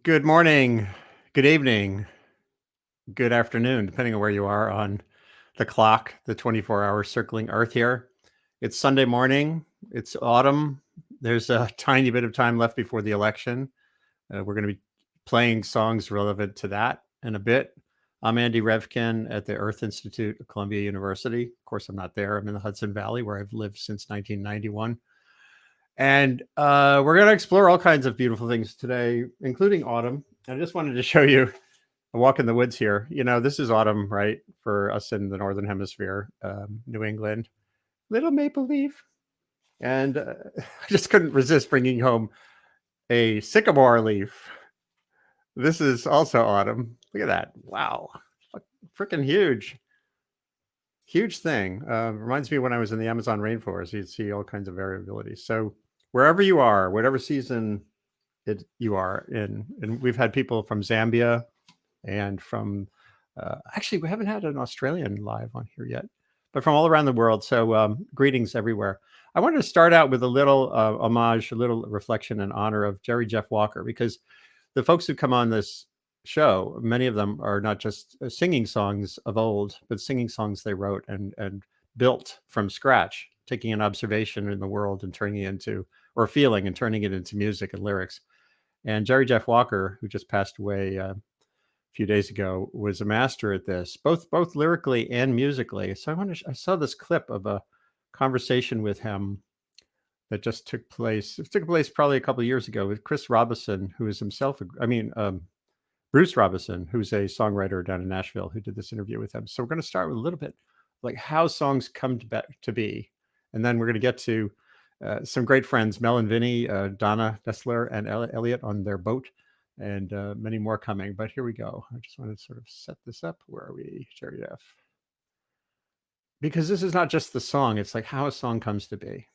Good morning, good evening, good afternoon, depending on where you are on the clock, the 24-hour circling Earth here. It's Sunday morning. It's autumn. There's a tiny bit of time left before the election. We're going to be playing songs relevant to that in a bit. I'm Andy Revkin at the Earth Institute of Columbia University. Of course, I'm not there. I'm in the Hudson Valley, where I've lived since 1991. And we're going to explore all kinds of beautiful things today, including autumn. I just wanted to show you a walk in the woods here. You know, this is autumn, right, for us in the Northern Hemisphere, New England. Little maple leaf. And I just couldn't resist bringing home a sycamore leaf. This is also autumn. Look at that. Wow. Freaking huge. Huge thing. Reminds me when I was in the Amazon rainforest, you'd see all kinds of variability. So wherever you are, whatever season you are in, and we've had people from Zambia and from, actually, we haven't had an Australian live on here yet, but from all around the world. So greetings everywhere. I wanted to start out with a little homage, a little reflection in honor of Jerry Jeff Walker, because the folks who come on this show, many of them are not just singing songs of old, but singing songs they wrote and built from scratch, taking an observation in the world and turning it into, or feeling and turning it into music and lyrics. And Jerry Jeff Walker, who just passed away a few days ago, was a master at this, both lyrically and musically. So I saw this clip of a conversation with him that just took place. It took place probably a couple of years ago with Chris Robinson, who is himself, Bruce Robinson, who's a songwriter down in Nashville, who did this interview with him. So we're going to start with a little bit like how songs come to be. And then we're going to get to some great friends, Mel and Vinny, Donna Dessler and Elliot on their boat, and many more coming. But here we go. I just want to sort of set this up. Where are we, Jerry Jeff? Because this is not just the song. It's like how a song comes to be.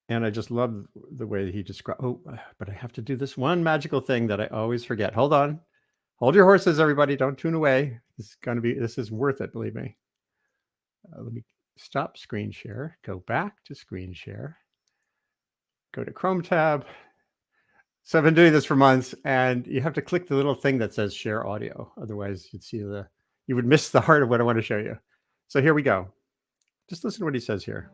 And I just love the way that he described. Oh, but I have to do this one magical thing that I always forget. Hold on. Hold your horses, everybody. Don't tune away. This is worth it, believe me. Let me stop screen share, go back to screen share, go to Chrome tab. So I've been doing this for months, and you have to click the little thing that says share audio. Otherwise, you would miss the heart of what I want to show you. So here we go. Just listen to what he says here.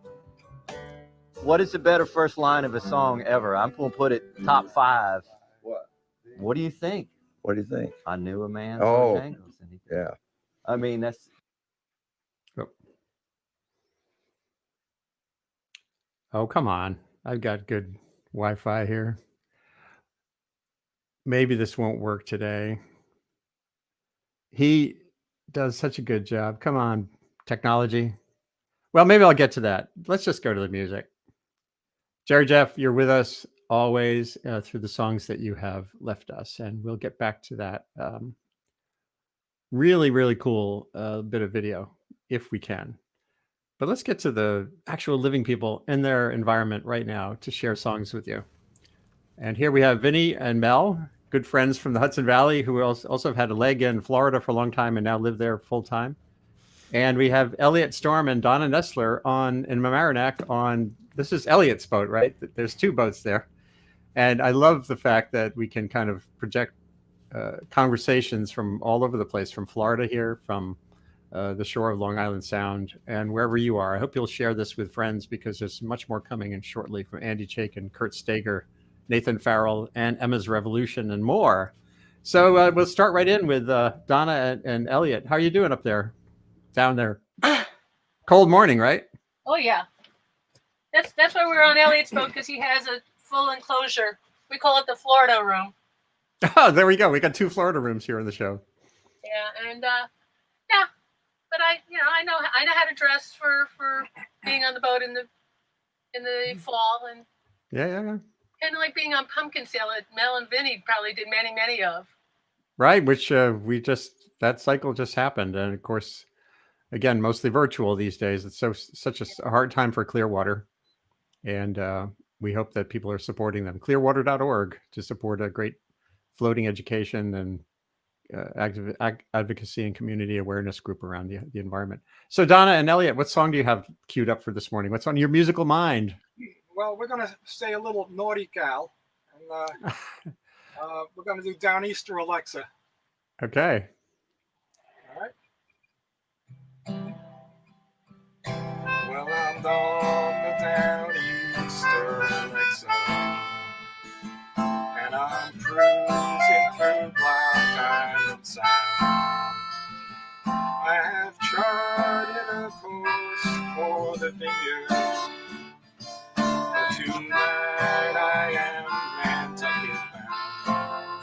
What is the better first line of a song ever? I'm going to put it top 5. What do you think? What do you think? I knew a man. Oh, yeah. I mean, that's. Oh, come on. I've got good Wi-Fi here. Maybe this won't work today. He does such a good job. Come on, technology. Well, maybe I'll get to that. Let's just go to the music. Jerry Jeff, you're with us always through the songs that you have left us, and we'll get back to that. Really, really cool bit of video, if we can. But let's get to the actual living people in their environment right now to share songs with you. And here we have Vinny and Mel, good friends from the Hudson Valley, who also have had a leg in Florida for a long time and now live there full time. And we have Elliot Storm and Donna Nestler in Mamaroneck on, this is Elliot's boat, right? There's 2 boats there. And I love the fact that we can kind of project conversations from all over the place, from Florida here, from the shore of Long Island Sound, and wherever you are. I hope you'll share this with friends, because there's much more coming in shortly from Andy Chaikin, Kurt Stager, Nathan Farrell, and Emma's Revolution, and more. So we'll start right in with Donna and Elliot. How are you doing up there? Down there? Cold morning, right? Oh, yeah. That's why we're on Elliot's boat, because he has a full enclosure. We call it the Florida room. Oh, there we go. We got 2 Florida rooms here in the show. Yeah, and yeah, but I know how to dress for being on the boat in the fall, and Yeah. kind of like being on pumpkin sale that Mel and Vinny probably did many of. Right, which that cycle just happened, and of course, again, mostly virtual these days. It's such a hard time for Clearwater, and we hope that people are supporting them. Clearwater.org to support a great floating education and advocacy and community awareness group around the environment. So Donna and Elliot, what song do you have queued up for this morning? What's on your musical mind? Well, we're going to say a little naughty gal, and we're going to do Downeaster Alexa. Okay. All right. Well, I'm on the Downeaster Alexa, and I'm cruising through Black Island Sound. I have charted a course for the vineyard, but tonight I am Nantucket bound.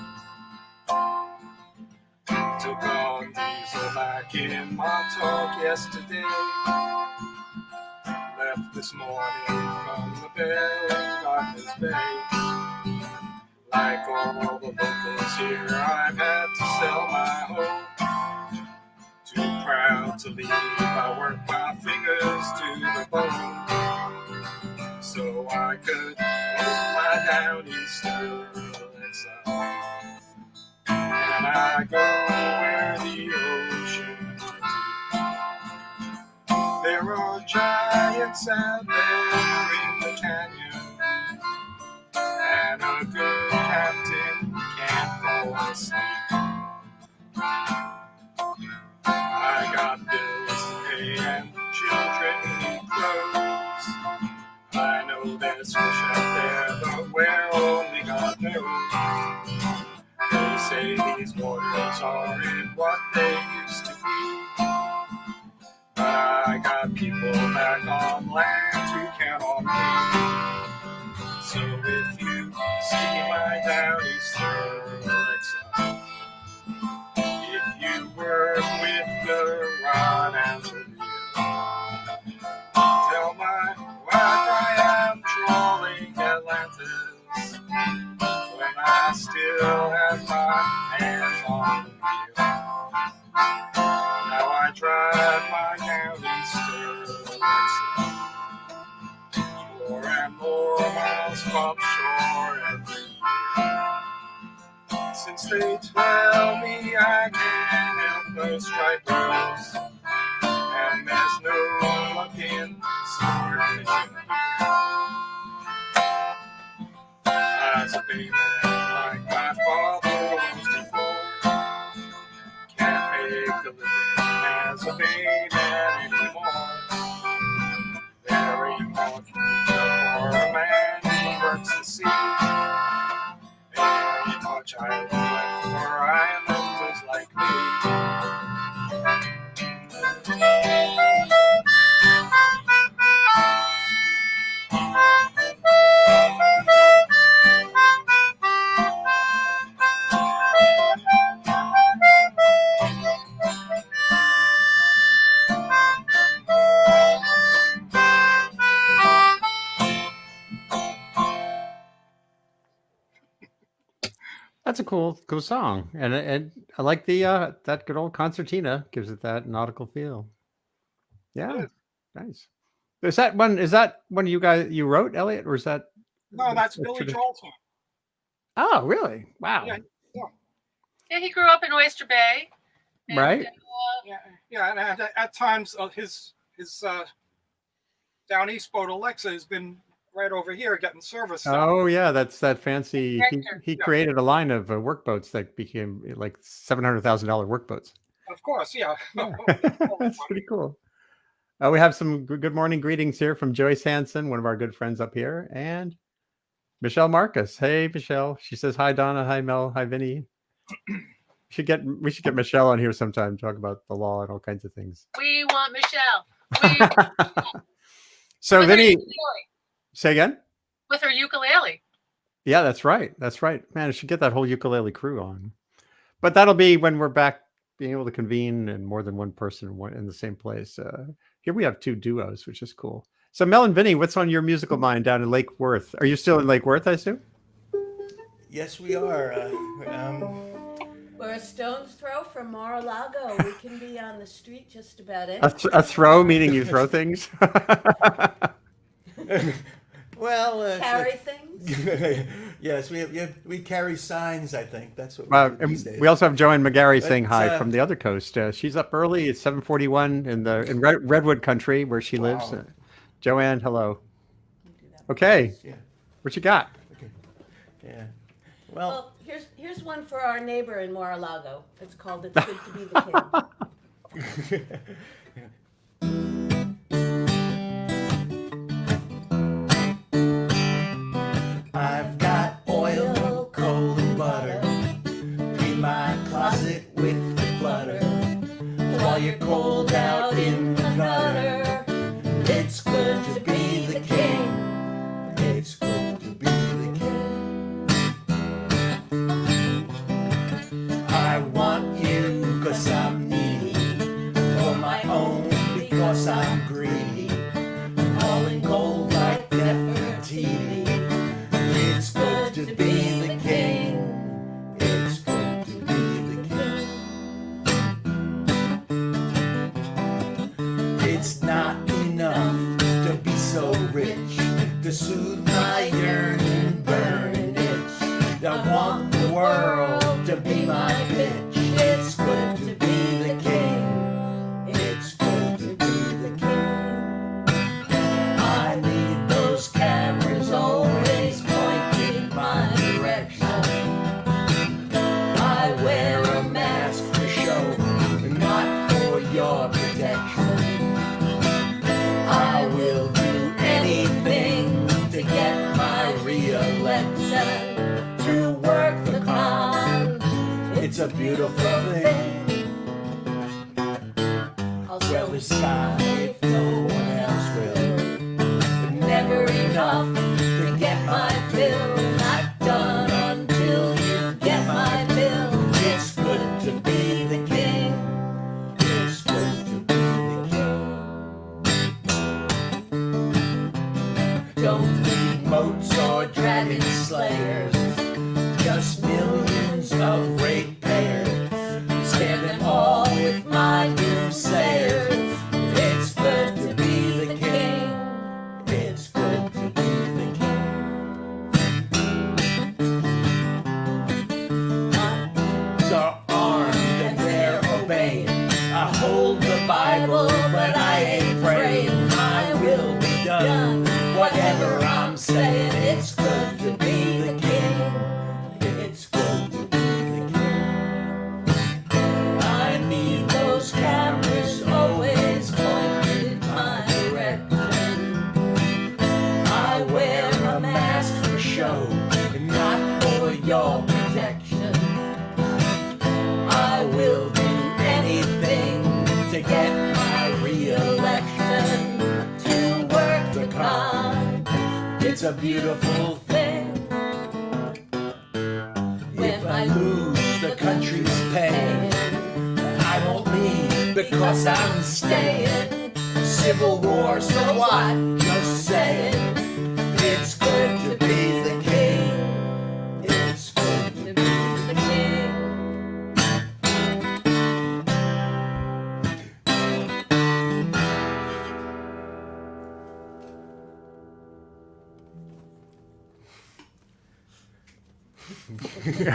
Took on diesel back in Montauk yesterday. Left this morning from the Belle in Gardner's Bay. Like all the locals here, I've had to sell my home. Too proud to leave, I work my fingers to the bone, so I could hold my Downeaster Alexa. And I go where the ocean is. There are giants out there in the canyon, and a good captain can't fall asleep. I got bills to pay and children need clothes. I know there's fish out there, but where only God knows. They say these waters aren't what they used to be, but I got people back on land who count on me. So if you see my Downeaster Alexa, if you work with the rod and the reel, tell my wife I am trolling Atlantis when I still have my hands on the wheel. Now I drive my Downeaster Alexa 4 and more miles from shore every year. Since they tell me I can't help those stripers, and there's no luck in swordfishing here. As a baby, like my father was before, can't make a living as a bayman anymore. Very much for a man who works the sea. Very much I would like for islanders like me. That's a cool song, and I like the that good old concertina gives it that nautical feel. Yeah, Yes. nice. Is that one you guys you wrote, Elliot, or is that? No, that's a Billy tradi- Joel's one. Oh, really? Wow. Yeah, Yeah, he grew up in Oyster Bay. And, Right. yeah, and at times his down east boat Alexa has been right over here getting service. So. Oh yeah, that's that fancy. He Yeah. created a line of workboats that became like $700,000 workboats. Of course, yeah. Yeah. That's pretty cool. We have some good morning greetings here from Joyce Hansen, one of our good friends up here, and Michelle Marcus. Hey, Michelle. She says hi, Donna. Hi, Mel. Hi, Vinny. We should get Michelle on here sometime, talk about the law and all kinds of things. We want Michelle. So with Vinny, her say again. With her ukulele. Yeah, that's right. That's right. Man, I should get that whole ukulele crew on. But that'll be when we're back being able to convene and more than one person in the same place. Here we have 2 duos, which is cool. So Mel and Vinny, what's on your musical mind down in Lake Worth? Are you still in Lake Worth, I assume? Yes, we are. We're a stone's throw from Mar-a-Lago. We can be on the street just about any. A throw, meaning you throw things? Well, Carry things. Yes, we carry signs. I think that's what we do these days. We also have Joanne McGarry saying But, hi from the other coast. She's up early. It's 7:41 in Redwood Country where she lives. Joanne, hello. Okay, Yeah. what you got? Yeah. Well, here's one for our neighbor in Mar-a-Lago. It's called "It's Good to Be the King." I've got oil, coal, and butter in my closet with the clutter. While you're cold out in the gutter, it's good to be the king. It's good to be the king. I want you 'cause I'm needy, for my own because I'm greedy. Falling cold like Nefertiti. It's good to be the king. It's good to be the king. It's not enough to be so rich, to soothe my yearning, burning itch. I want the world to be my bitch. It's good to be the king. It's good to be the king. I need those cameras always pointing my direction. I wear a mask for show, not for your protection. I will do anything to get my re-election, to work the con. It's a beautiful thing. I'll sell the sky if no one else will. But never enough to get my fill. Not done until you get my bill. It's good to be the king. It's good to be the king. Don't need moats or dragon slayers, just millions of ratepayers. Scare them all with my doomsayers. It's good to be the king. It's good to be the king. Are armed and they're obeying. I hold the Bible, but I ain't praying. My will be done, whatever I'm saying. It's good to be the king. It's good to be the king. I need those cameras always pointed my direction. I wear a mask for show, not for your protection. I will do anything to get my re-election, to work the con. It's a beautiful thing. If I lose, the country's paying. I won't leave because I'm staying. Civil war, so what? Just saying. It's good to be the king. It's good to be the king.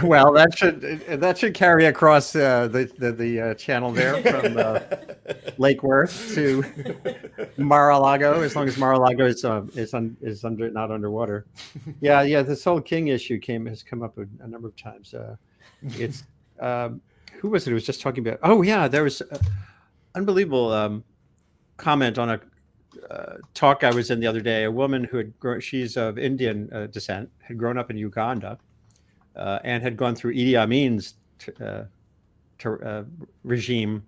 Well, that should carry across the channel there from Lake Worth to Mar-a-Lago, as long as Mar-a-Lago is under not underwater. Yeah. This whole king issue has come up a number of times. It's who was it who was just talking about? Oh yeah, there was unbelievable comment on a talk I was in the other day. A woman who had she's of Indian descent, had grown up in Uganda. And had gone through Idi Amin's regime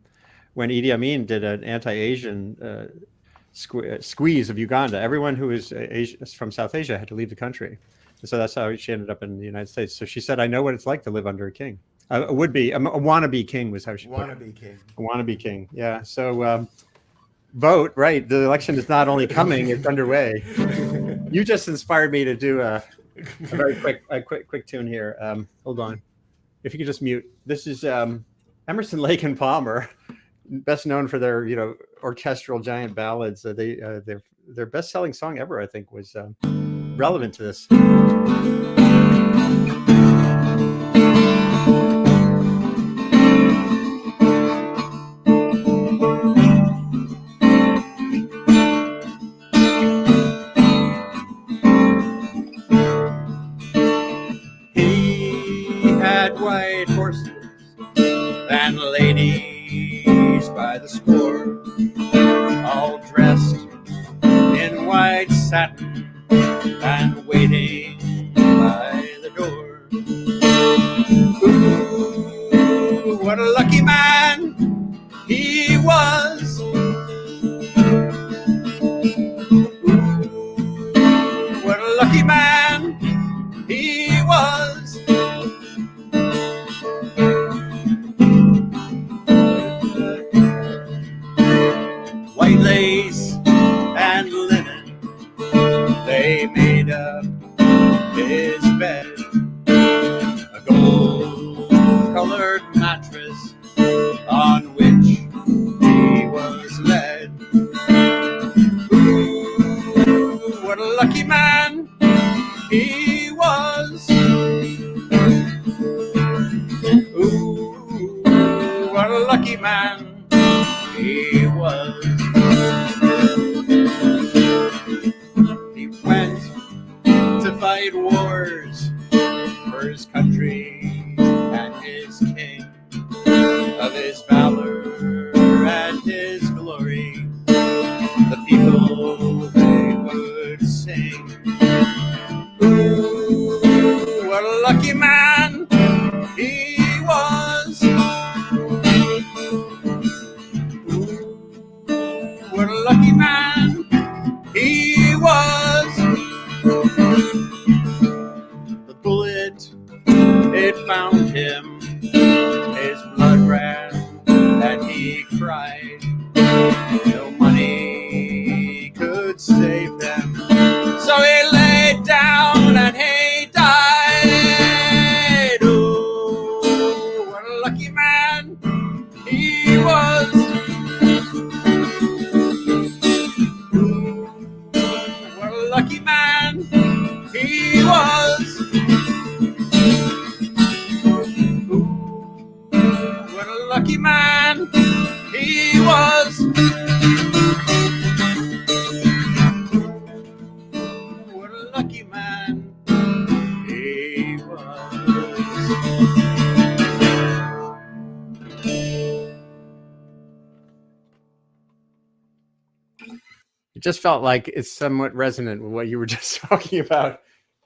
when Idi Amin did an anti-Asian squeeze of Uganda. Everyone who was from South Asia had to leave the country. And so that's how she ended up in the United States. So she said, I know what it's like to live under a king. A wannabe king was how she put it. Wannabe king. A wannabe king, yeah. So vote, right. The election is not only coming, it's underway. You just inspired me to do a very quick tune here. Hold on. If you could just mute. This is Emerson, Lake and Palmer, best known for their orchestral giant ballads. Their best-selling song ever, I think, was relevant to this. white horses and ladies by the score, all dressed in white satin and waiting by the door. Ooh, what a lucky man he was. Ooh, what a lucky man he was. White lace and linen, they made up his bed. A gold-colored mattress on which he was led. Ooh, what a lucky man he was. Ooh, what a lucky man he was. He went to fight wars for his country and his king, of his valor and his glory. The people, they would sing. Ooh, what a lucky man he was. Ooh, what a lucky man he was. The bullet, it found him. His blood ran and he cried. No money could save them. So he laid down and he died. Oh, what a lucky man he was. Ooh, what a lucky man he was. Ooh, what a lucky man he was. What a lucky man he was. It just felt like it's somewhat resonant with what you were just talking about.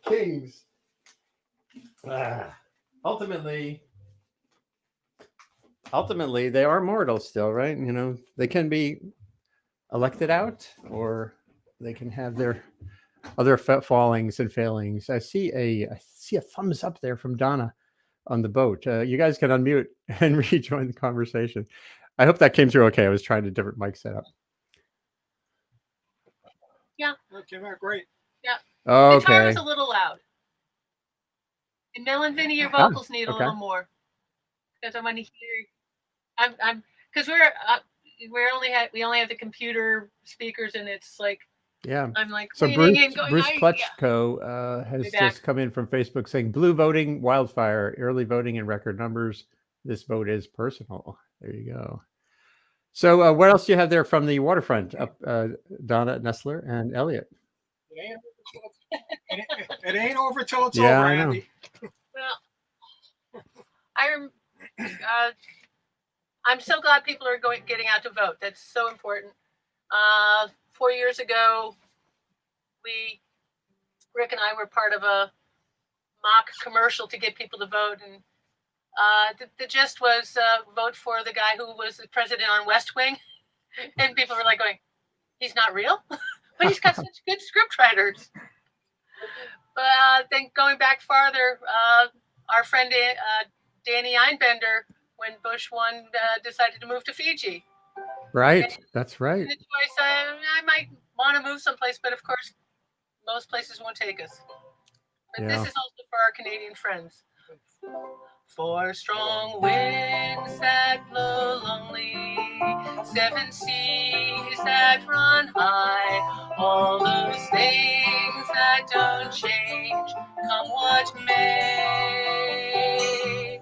Kings. Ultimately, they are mortal still, right? You know, they can be elected out, or they can have their other fallings and failings. I see a thumbs up there from Donna on the boat. You guys can unmute and rejoin the conversation. I hope that came through okay. I was trying a different mic setup. Yeah. That came out great. Yeah. Okay. Guitar was a little loud. And Mel and Vinny, your vocals need a little more. Because I want to hear. I'm because we only have the computer speakers, and it's like, yeah. I'm like, so going, Bruce Klutchko has just come in from Facebook saying blue voting wildfire, early voting in record numbers. This vote is personal. There you go. So what else do you have there from the waterfront up, Donna, Nestler, and Elliot? It ain't over till it's Yeah, over, I know. Andy. Well, I'm so glad people are getting out to vote. That's so important. 4 years ago, Rick and I were part of a mock commercial to get people to vote, and the gist was vote for the guy who was the president on West Wing, and people were like going, he's not real, but he's got such good script writers. But then going back farther, our friend Danny Einbender, when Bush won, decided to move to Fiji. Right, that's right. And the choice, I might want to move someplace, but of course, most places won't take us. But this is also for our Canadian friends. Four strong winds that blow lonely, 7 seas that run high, all those things that don't change, come what may.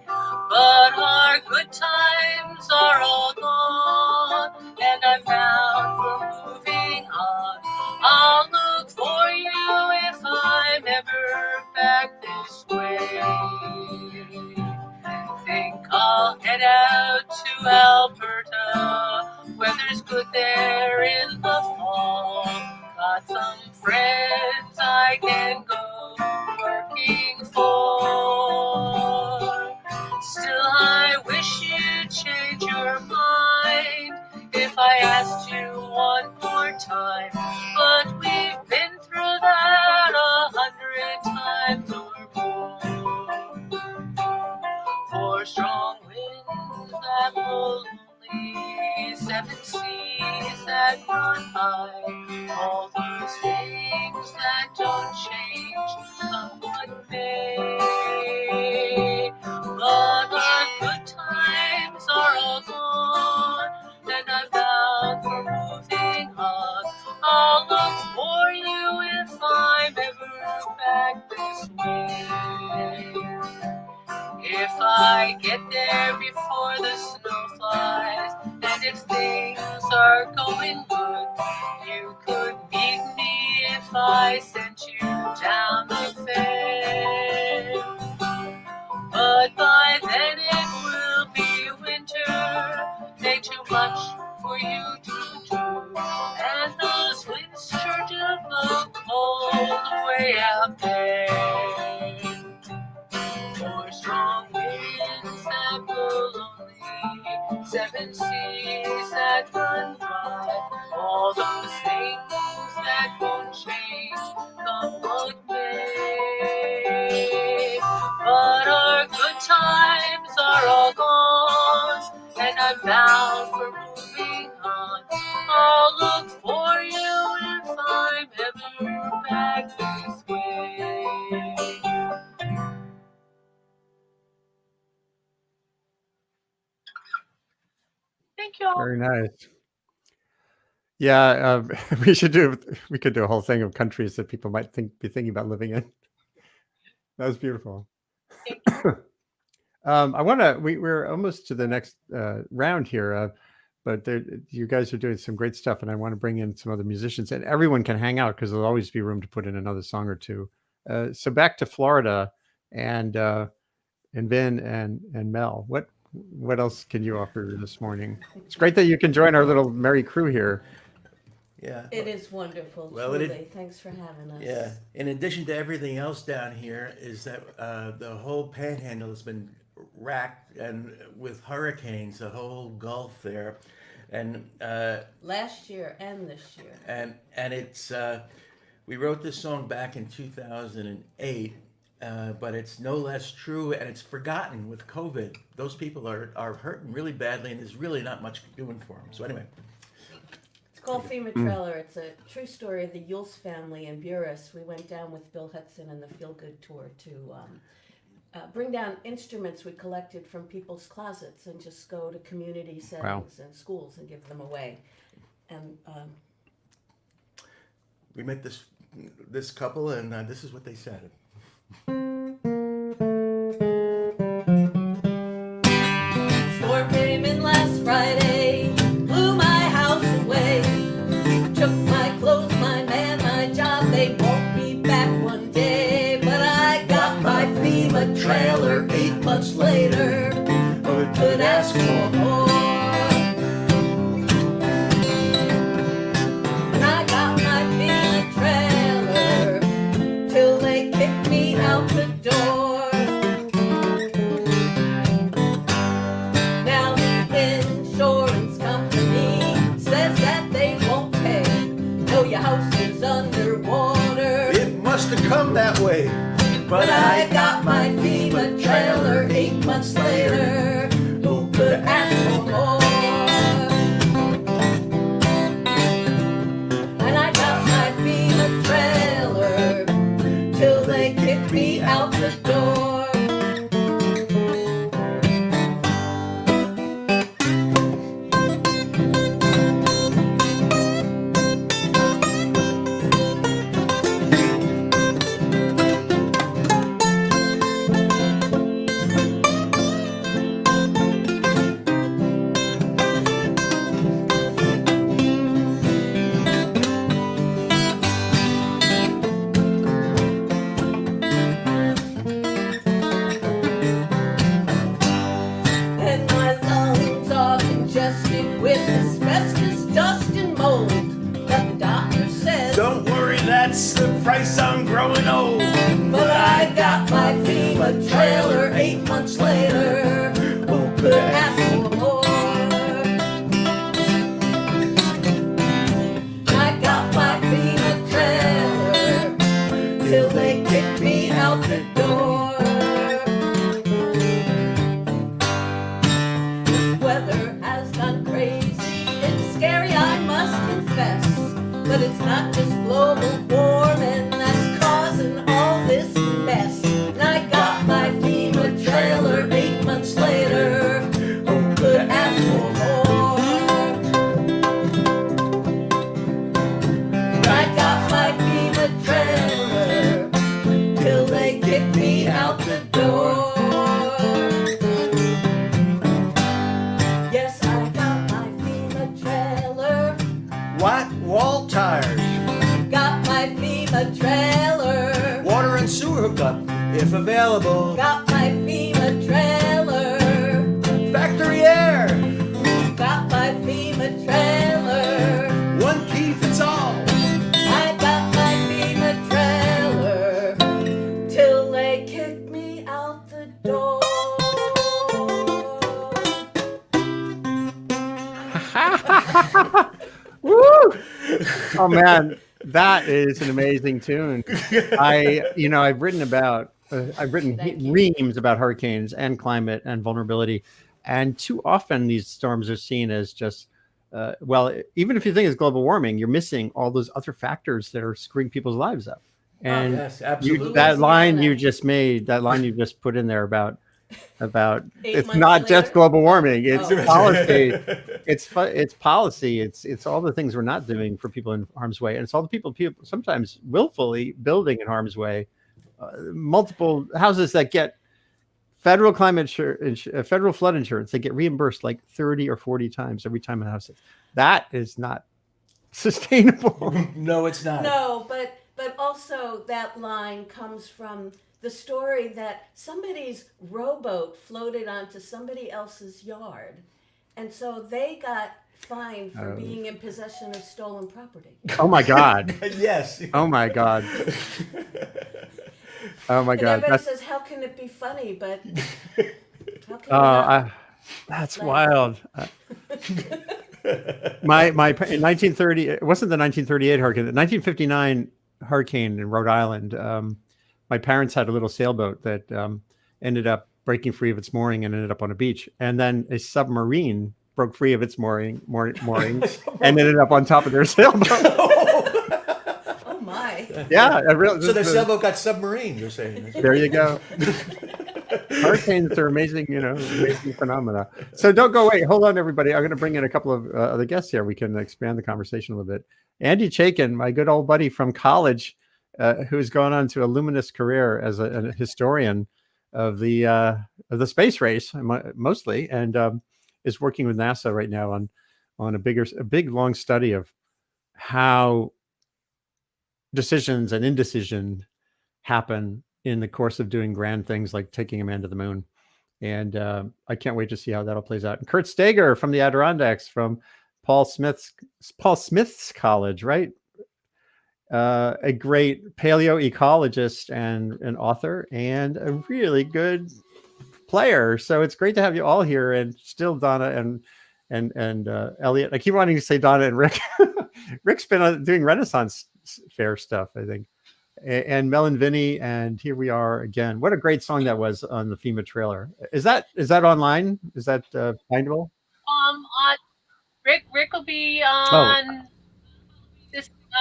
But our good times are all gone, and I'm bound for moving on. I'll look for you if I'm ever back this way. Alberta. Weather's good there in the fall. Got some friends I can go working for. Still, I wish you'd change your mind if I asked you one more time. But we've been through that 100 times or more. Four strong winds that blow lonely, 7 seas that run high, all those things that don't change, come what may. But our good times are all gone, and I'm bound for moving on. I'll look for you if I'm ever back this way. If I get there before the snow flies, and if things are going good, you could meet me if I sent you down the fence. But by then it will be winter, day too much for you to do, and those winds sure do blow cold way out there. Four strong winds that blow lonely, 7 seas that run dry, all those things that won't change, come what may. But our good times are all gone, and I'm bound for moving on. I'll look for you if I'm ever back this way. Thank you all. Very nice. Yeah, we could do a whole thing of countries that people might be thinking about living in. That was beautiful. We're almost to the next round here, but you guys are doing some great stuff, and I want to bring in some other musicians, and everyone can hang out because there'll always be room to put in another song or two. So back to Florida, and Vin and Mel, what else can you offer this morning? It's great that you can join our little merry crew here. Yeah. It is wonderful, Well, truly. Thanks for having us. Yeah. In addition to everything else down here, is that the whole panhandle has been racked and with hurricanes, the whole Gulf there, and Last year and this year. and it's we wrote this song back in 2008, but it's no less true, and it's forgotten with COVID. Those people are hurting really badly, and there's really not much doing for them. So anyway. It's called FEMA Trailer. It's a true story of the Yules family in Buras. We went down with Bill Hudson and the Feel Good Tour to bring down instruments we collected from people's closets and just go to community settings and schools and give them away. And We met this couple, and this is what they said. storm came in last Friday, blew my house away, took my clothes, my man, my job. They won't be back one day, but I got my FEMA trailer 8 months later. Who could ask for more? And I got my FEMA trailer till they kicked me out the door. Now the insurance company says that they won't pay. No, your house is underwater. It must have come that way, But I got my FEMA trailer 8 months later. Who could ask for more? And I got my FEMA trailer till they kicked me out the door. till they kick me out the door. This weather has gone crazy. It's scary, I must confess. But it's not just global warming that's causing all this mess. And I got my FEMA trailer 8 months later. Who could ask for more? I got my FEMA trailer till they kick me out the door. Yes, I got my FEMA trailer. What? Wall tires, Got my FEMA trailer. water and sewer hookup, if available. Got my FEMA trailer. Factory air, Got my FEMA trailer. one key fits all. I got my FEMA trailer till they kick me out the door. Woo! Oh man, that is an amazing tune. I've written Thank you. reams about hurricanes and climate and vulnerability, and too often these storms are seen as just even if you think it's global warming, you're missing all those other factors that are screwing people's lives up. And Yes, absolutely. that line Louisiana. you just made, that line you just put in there about 8 it's months not just later? global warming, it's Oh. policy. It's policy. It's all the things we're not doing for people in harm's way, and it's all the people sometimes willfully building in harm's way. Multiple houses that get federal federal flood insurance, they get reimbursed like 30 or 40 times every time a house hits. That is not sustainable. No, it's not. No, but also that line comes from the story that somebody's rowboat floated onto somebody else's yard, and so they got fined for being in possession of stolen property. Oh my God. Yes. Oh my God. Oh my And God. everybody says, "How can it be funny?" But how can it Oh, not? that's Like- wild. My in 1930, it wasn't the 1938 hurricane, the 1959 hurricane in Rhode Island. My parents had a little sailboat that ended up breaking free of its mooring and ended up on a beach. And then a submarine broke free of its mooring and ended up on top of their sailboat. Oh my! Yeah, So the sailboat got submarine, you're saying? There you go. Hurricanes are amazing, amazing phenomena. So don't go away. Hold on, everybody. I'm going to bring in a couple of other guests here. We can expand the conversation a little bit. Andy Revkin, my good old buddy from college, who's gone on to a luminous career as a historian of the space race, mostly, and is working with NASA right now on a big long study of how decisions and indecision happen in the course of doing grand things like taking a man to the moon. And I can't wait to see how that all plays out. And Kurt Steger from the Adirondacks, from Paul Smith's college, right? A great paleoecologist and an author and a really good player. So it's great to have you all here, and still Donna and Elliot. I keep wanting to say Donna and Rick. Rick's been doing Renaissance fair stuff, I think. And Mel and Vinny, and here we are again. What a great song that was on the FEMA trailer. Is that online? Is that findable? Rick will be on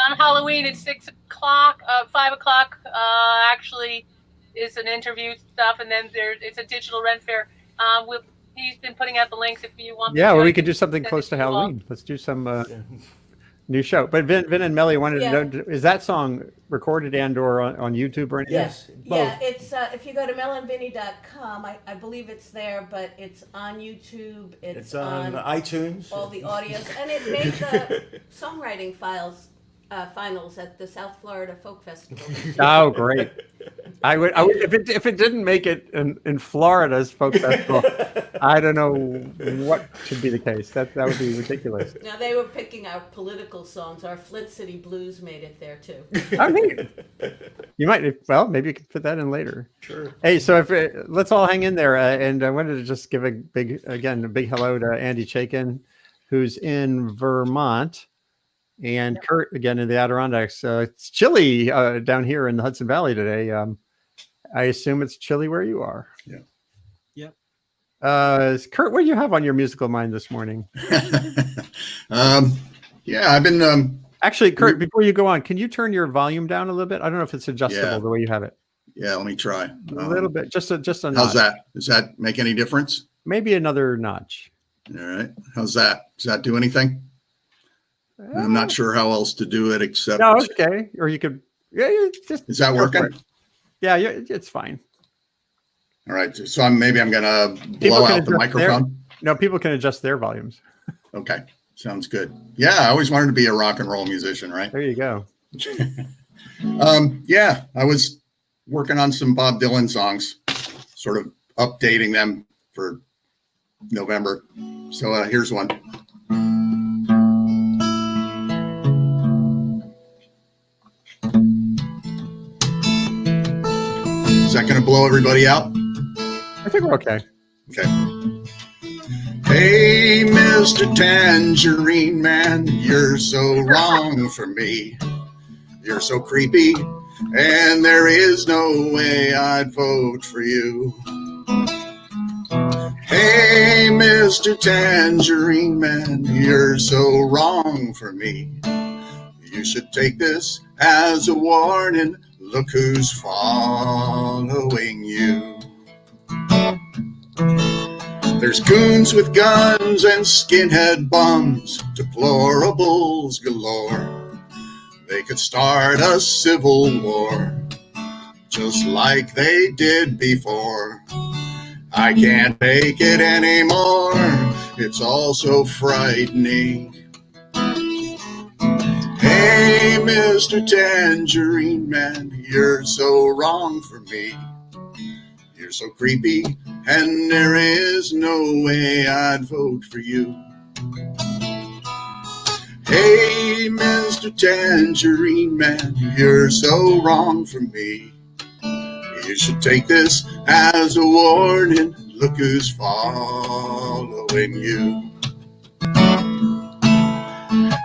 on Halloween at 6 o'clock. 5 o'clock actually is an interview stuff, and then it's a digital rent fair. He's been putting out the links if you want. Yeah, to well, we join. could do something close to Halloween. Let's do some new show. But Vin and Melly wanted to know: is that song recorded and/or on YouTube or anything? Yes, both. Yeah, it's if you go to melandvinny.com, I believe it's there, but it's on YouTube. It's on iTunes. all the audios, and it made the songwriting finals at the South Florida Folk Festival. Oh, great! I would if it didn't make it in Florida's folk festival. I don't know what should be the case. That would be ridiculous. Now they were picking our political songs. Our Flint City Blues made it there too. I mean, you might. Maybe you can put that in later. Sure. Hey, so let's all hang in there, and I wanted to just give a big hello to Andy Revkin, who's in Vermont. And Kurt again in the Adirondacks. It's chilly down here in the Hudson Valley today. I assume it's chilly where you are. Yeah. Yep. Kurt, what do you have on your musical mind this morning? Yeah, I've been. Actually, Kurt, before you go on, can you turn your volume down a little bit? I don't know if it's adjustable Yeah. the way you have it. Yeah, let me try. A little bit, just a How's notch. that? Does that make any difference? Maybe another notch. All right. How's that? Does that do anything? I'm not sure how else to do it except. No, it's okay. Or you could, yeah, just. Is that go for working? it. Yeah, it's fine. All right. So maybe I'm gonna People blow can out the adjust microphone. No, people can adjust their volumes. Okay. Sounds good. Yeah, I always wanted to be a rock and roll musician, right? There you go. Yeah, I was working on some Bob Dylan songs, sort of updating them for November. So here's one. Is that going to blow everybody out? I think we're okay. Okay. Hey, Mr. Tangerine Man, you're so wrong for me. You're so creepy, and there is no way I'd vote for you. Hey, Mr. Tangerine Man, you're so wrong for me. You should take this as a warning. Look who's following you. There's goons with guns and skinhead bums, deplorables galore. They could start a civil war, just like they did before. I can't take it anymore, it's all so frightening. Hey, Mr. Tangerine Man, you're so wrong for me. You're so creepy, and there is no way I'd vote for you. Hey, Mr. Tangerine Man, you're so wrong for me. You should take this as a warning. Look who's following you.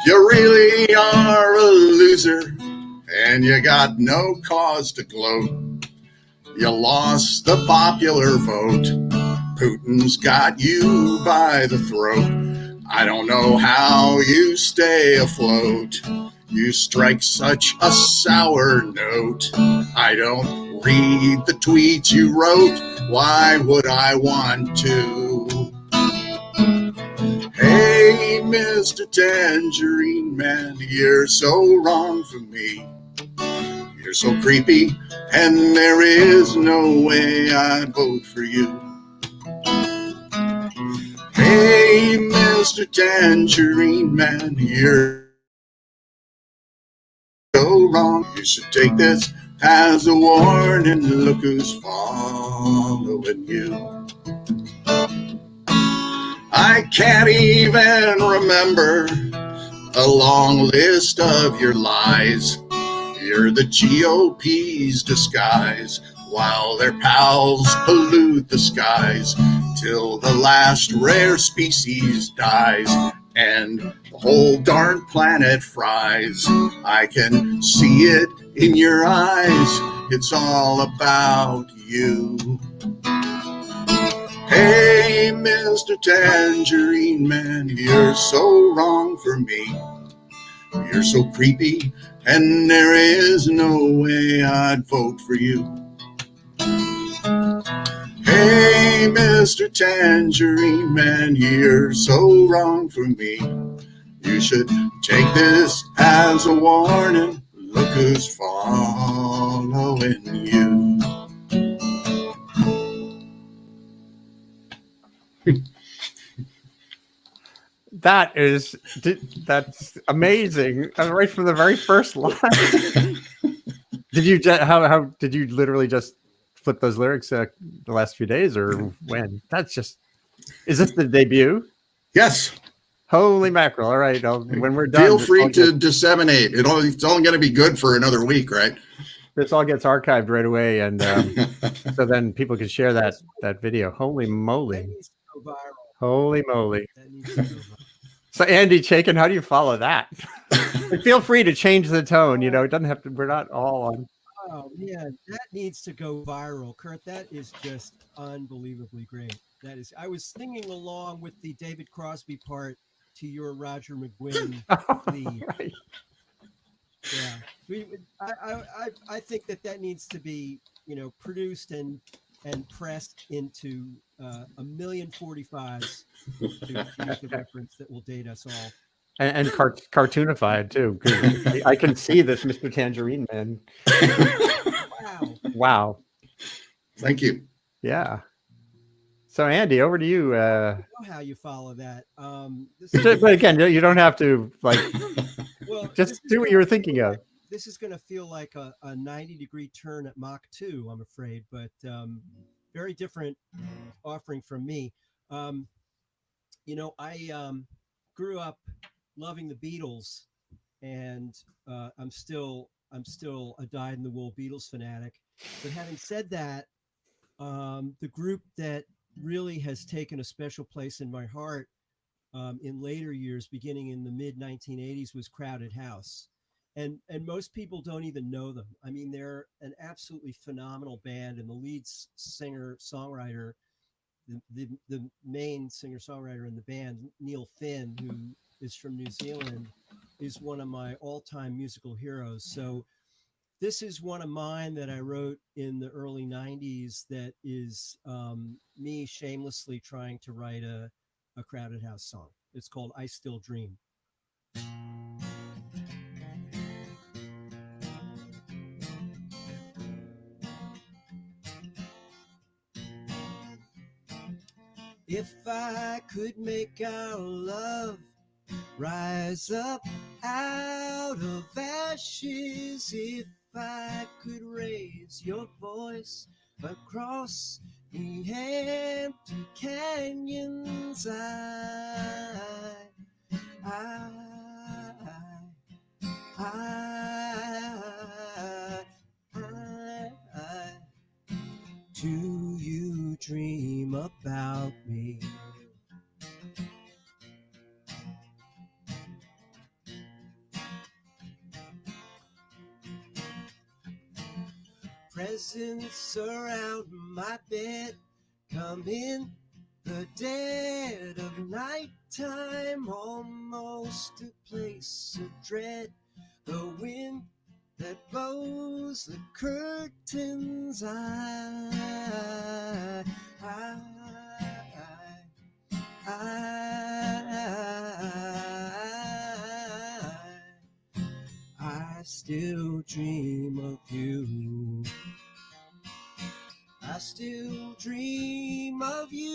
You really are a loser, and you got no cause to gloat. You lost the popular vote. Putin's got you by the throat. I don't know how you stay afloat. You strike such a sour note. I don't read the tweets you wrote. Why would I want to? Hey, Mr. Tangerine Man, you're so wrong for me. You're so creepy, and there is no way I'd vote for you. Hey, Mr. Tangerine Man, you're so wrong. You should take this as a warning. Look who's following you. I can't even remember a long list of your lies. You're the GOP's disguise, while their pals pollute the skies till the last rare species dies and the whole darn planet fries. I can see it in your eyes. It's all about you. Hey, Mr. Tangerine Man, you're so wrong for me. You're so creepy, and there is no way I'd vote for you. Hey, Mr. Tangerine Man, you're so wrong for me. You should take this as a warning. Look who's following you. That's amazing. Right from the very first line. Did you how did you literally just flip those lyrics the last few days, or when? That's just. Is this the debut? Yes. Holy mackerel! All right, when we're done, feel free to disseminate. It's only going to be good for another week, right? This all gets archived right away, and so then people can share that video. Holy moly! Holy moly! So Andy Chaikin, how do you follow that? Feel free to change the tone. You know, it doesn't have to. We're not all on. Oh man, that needs to go viral, Kurt. That is just unbelievably great. That is. I was singing along with the David Crosby part to your Roger McGuinn plea. Right. Yeah, I think that needs to be, you know, produced and pressed into 1,045s to make a reference that will date us all. And cartoonified too. 'Cause I can see this Mr. Tangerine Man. Wow. Wow. Thank you. Yeah. So Andy, over to you. I don't know how you follow that. But again, you don't have to like. Well, just do what you were thinking of. This is going to feel like a 90-degree turn at Mach 2, I'm afraid, but very different offering from me. You know, I grew up loving the Beatles, and I'm still a dyed-in-the-wool Beatles fanatic. But having said that, the group that really has taken a special place in my heart in later years, beginning in the mid 1980s, was Crowded House. And most people don't even know them. I mean, they're an absolutely phenomenal band, and the lead singer songwriter, the main singer songwriter in the band, Neil Finn, who is from New Zealand, is one of my all-time musical heroes. So this is one of mine that I wrote in the early 90s that is me shamelessly trying to write a Crowded House song. It's called I Still Dream. If I could make our love rise up out of ashes, if I could raise your voice across the empty canyons, do you dream about me? Presents around my bed, come in the dead of nighttime, almost a place of dread. The wind that blows the curtains, I still dream of you. I still dream of you.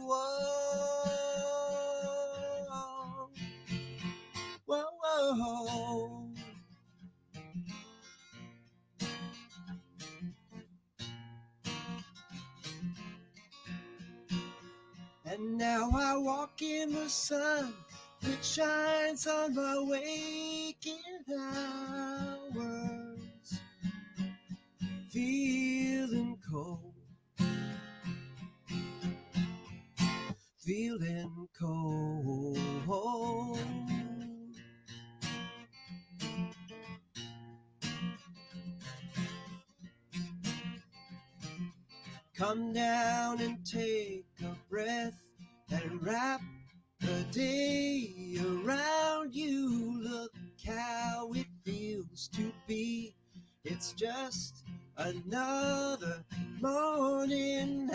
Whoa, whoa, whoa. And now I walk in the sun that shines on my waking hours, feeling cold, feeling cold. Come down and take a breath and wrap the day around you. Look how it feels to be. It's just another morning.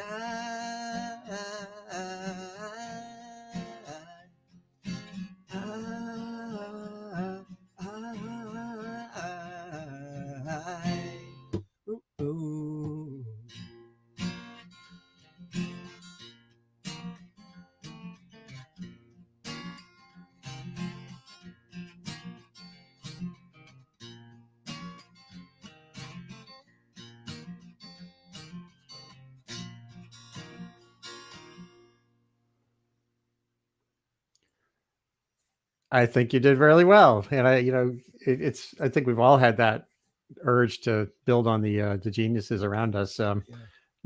Ooh. I think you did really well, and it's. I think we've all had that urge to build on the geniuses around us.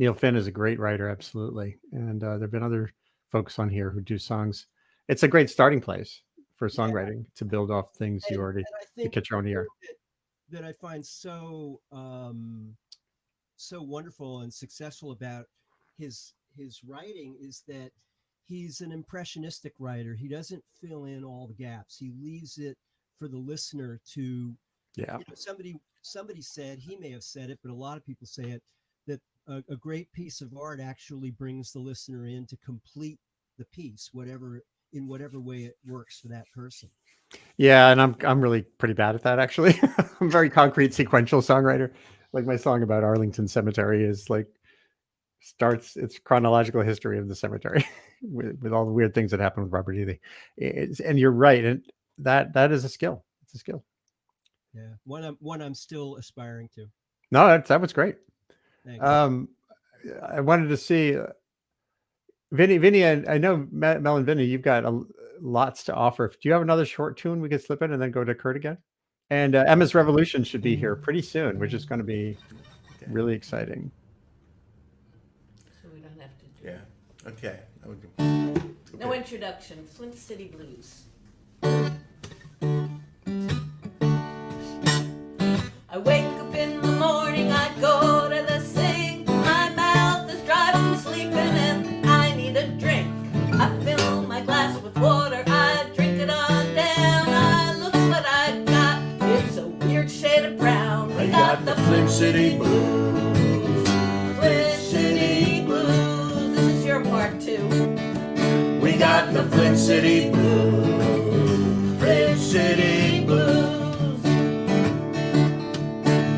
Neil Finn is a great writer, absolutely. And there have been other folks on here who do songs. It's a great starting place for songwriting to build off things you already I to think catch your own ear. that I find so so wonderful and successful about his writing is that he's an impressionistic writer. He doesn't fill in all the gaps. He leaves it for the listener to. Yeah. You know, somebody said, he may have said it, but a lot of people say it, that a great piece of art actually brings the listener in to complete the piece, in whatever way it works for that person. Yeah, and I'm really pretty bad at that, actually. I'm a very concrete sequential songwriter. Like my song about Arlington Cemetery is like starts its chronological history of the cemetery with all the weird things that happened with Robert E. Lee. And you're right, and that is a skill. It's a skill. Yeah, one I'm still aspiring to. No, that was great. Thanks. I wanted to see Vinny. I know Mel and Vinny, you've got lots to offer. Do you have another short tune we could slip in and then go to Kurt again? And Emma's Revolution should be here pretty soon, which is going to be really exciting. So we don't have to do Yeah. Okay. No introduction. Flint City Blues. I wake up in the morning, I go to the sink. My mouth is dry from sleeping and I need a drink. I fill my glass with water, I drink it on down. I look what I got, it's a weird shade of brown. We got the Flint City Blues. Flint City Blues. This is your part too. We got the Flint City Blues. Flint City Blues.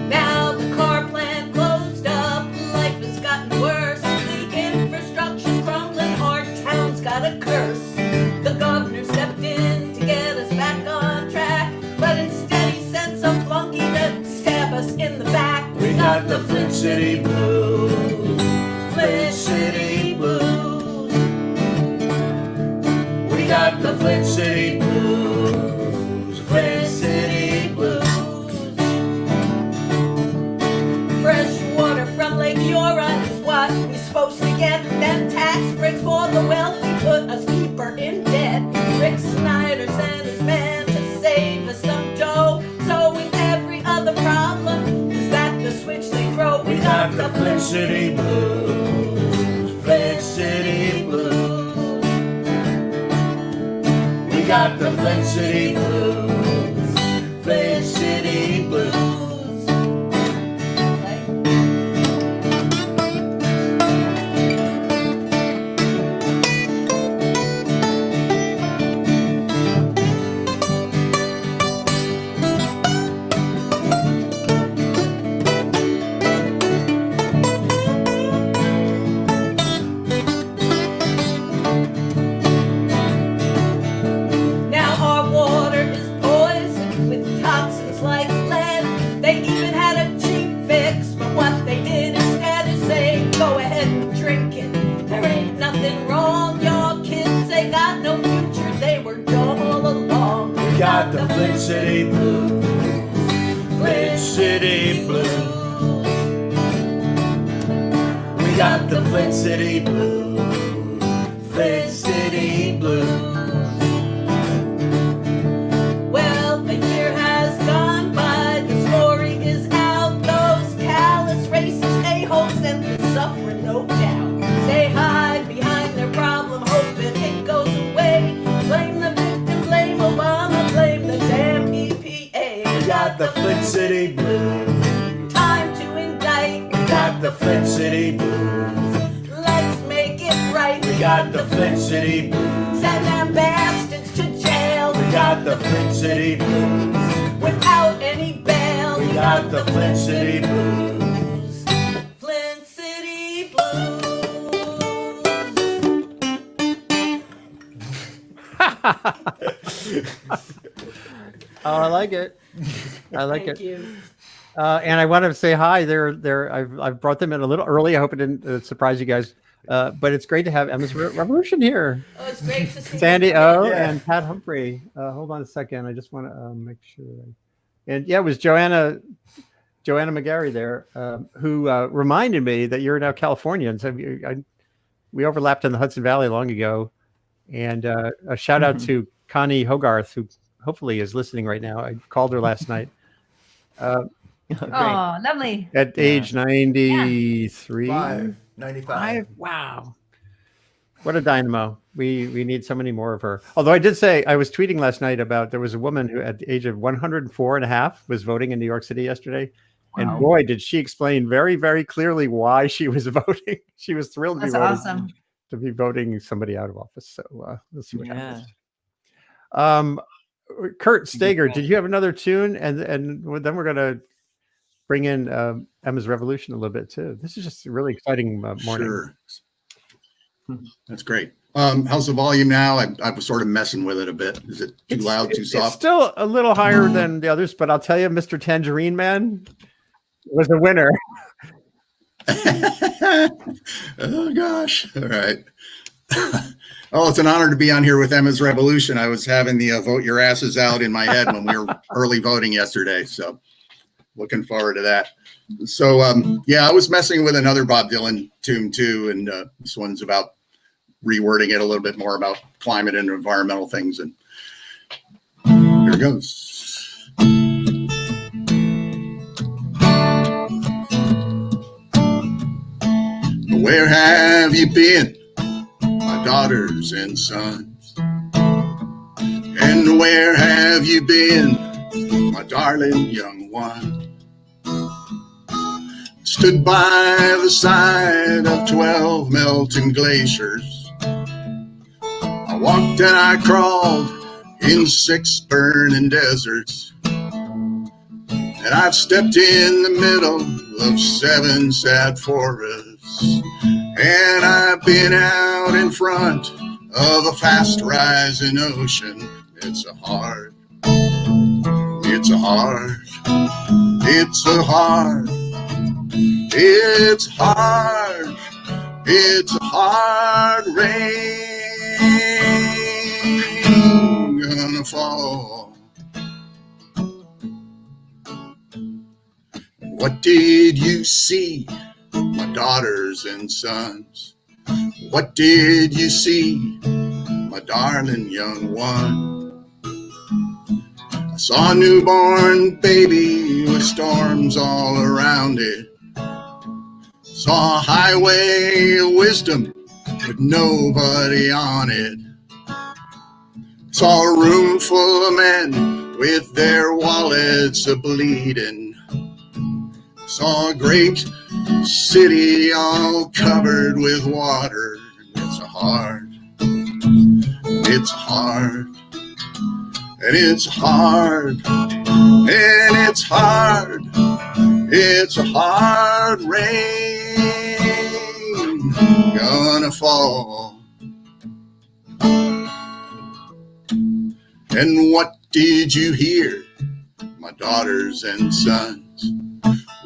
Now the car plant closed up, life has gotten worse. The infrastructure's crumbling, our town's got a curse. The governor stepped in to get us back on track, but instead he sent some flunky to stab us in the back. We got the Flint City Blues. Flint City Blues. We got the Flint City Blues. Flint City Blues. Fresh water from Lake Huron is what we're supposed to get. Them tax breaks for the wealthy put us deeper in debt. Rick Snyder sent his man to save us some dough. So with every other problem, is that the switch they throw? We got the Flint City Blues. Flint City Blues. We got the Flint City Blues. Flint City Blues. Now our water is poisoned with toxins like lead. They even had a cheap fix, but what they did instead is say, go ahead and drink it. There ain't nothing wrong, your kids, they got no future, they were dumb all along. We got the Flint City Blues. Flint City Blues. We got the Flint City Blues. Flint City Blues. Well, a year has gone by, the story is out. Those callous racist a-holes and the suffering, no doubt. They hide behind their problem, hoping it goes away. Blame the victim, blame Obama, blame the damn EPA. We got the Flint City Blues. Time to indict, We got the Flint City Blues. let's make it right. We got the Flint City Blues. Send them bastards to jail We got the Flint City Blues. without any bail. We got the Flint City Blues. Flint City Blues. Oh, I like it. I like Thank it. you. And I want to say hi. I've brought them in a little early. I hope it didn't surprise you guys. But it's great to have Emma's Revolution here. Oh, it's great to see Sandy you. O Yeah. and Pat Humphrey. Hold on a second. I just want to make sure. And yeah, it was Joanna Joanna McGarry there, who reminded me that you're now Californian. So we overlapped in the Hudson Valley long ago. And a shout out to Connie Hogarth, who hopefully is listening right now. I called her last night. Oh, lovely. At age 93. 95. Wow. What a dynamo. We need so many more of her. Although I did say, I was tweeting last night about there was a woman who at the age of 104 and a half was voting in New York City yesterday. And Wow. boy, did she explain very, very clearly why she was voting. She was thrilled to be That's voting, awesome. to be voting somebody out of office. So we'll see what Yeah. happens. Kurt Stager, did you have another tune? And then we're going to bring in Emma's Revolution a little bit too. This is just a really exciting morning. Sure. That's great. How's the volume now? I was sort of messing with it a bit. Is it too loud, too It's soft? still a little higher than the others, but I'll tell you, Mr. Tangerine Man was a winner. Oh, gosh. All right. Oh, it's an honor to be on here with Emma's Revolution. I was having the vote your asses out in my head when we were early voting yesterday. So looking forward to that. So, yeah, I was messing with another Bob Dylan tune too. And this one's about rewording it a little bit more about climate and environmental things. And here it goes. Where have you been, my daughters and sons? And where have you been, my darling young one? Stood by the side of 12 melting glaciers. I walked and I crawled in 6 burning deserts. And I've stepped in the middle of 7 sad forests. And I've been out in front of a fast rising ocean. It's a hard, it's a hard, it's a hard, it's hard, it's a hard rain gonna fall. What did you see, my daughters and sons? What did you see, my darling young one? I saw a newborn baby with storms all around it. Saw a highway of wisdom with nobody on it. Saw a room full of men with their wallets a-bleeding. Saw a great city all covered with water. It's hard, it's hard, and it's hard, and it's hard, it's a hard rain gonna fall. And what did you hear, my daughters and sons?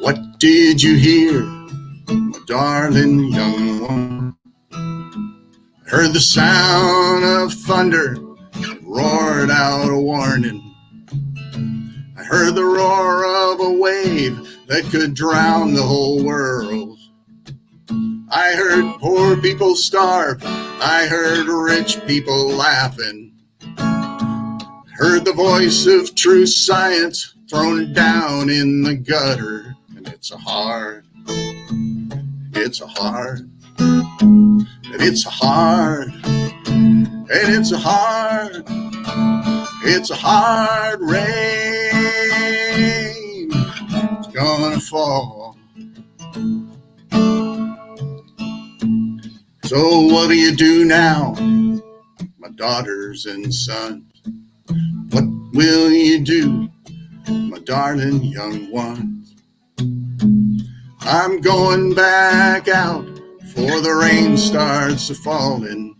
What did you hear, my darling young one? I heard the sound of thunder, it roared out a warning. I heard the roar of a wave that could drown the whole world. I heard poor people starve, I heard rich people laughing. I heard the voice of true science thrown down in the gutter. And it's a hard, it's a hard, and it's a hard, and it's a hard, it's a hard rain. It's gonna fall. So what do you do now, my daughters and sons? What will you do, my darling young ones? I'm going back out before the rain starts a-falling,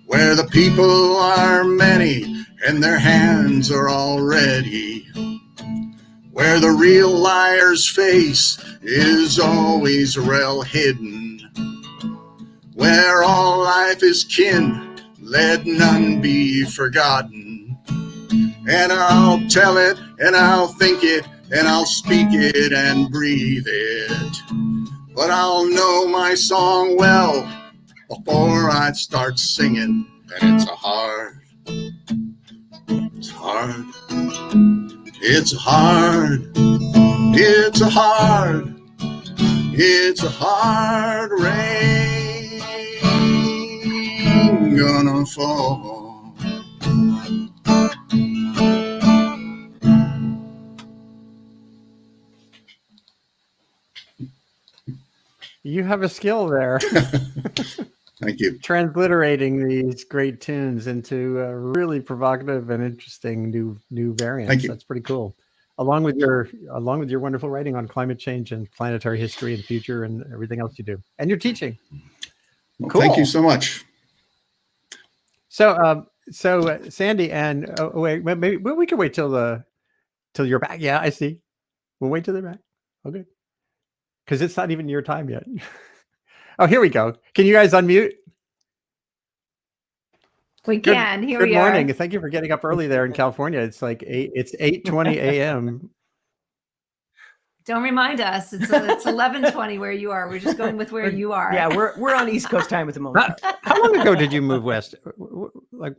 where the people are many and their hands are all ready, where the real liar's face is always well hidden, where all life is kin, let none be forgotten. And I'll tell it and I'll think it and I'll speak it and breathe it. But I'll know my song well before I start singing, and it's hard. It's hard. It's hard. It's a hard. It's a hard rain gonna fall. You have a skill there. Thank you. Transliterating these great tunes into really provocative and interesting new variants. Thank you. That's pretty cool. Along with your wonderful writing on climate change and planetary history and future and everything else you do, and your teaching. Well, Cool. Thank you so much. So, Sandy, and wait, maybe we can wait till you're back. Yeah, I see. We'll wait till they're back. Okay, because it's not even your time yet. Oh, here we go. Can you guys unmute? We can. Here Good we morning. are. Thank you for getting up early there in California. It's like 8:20 a.m. Don't remind us. It's 11:20 where you are. We're just going with where you are. Yeah, we're on East Coast time at the moment. How long ago did you move west? Like,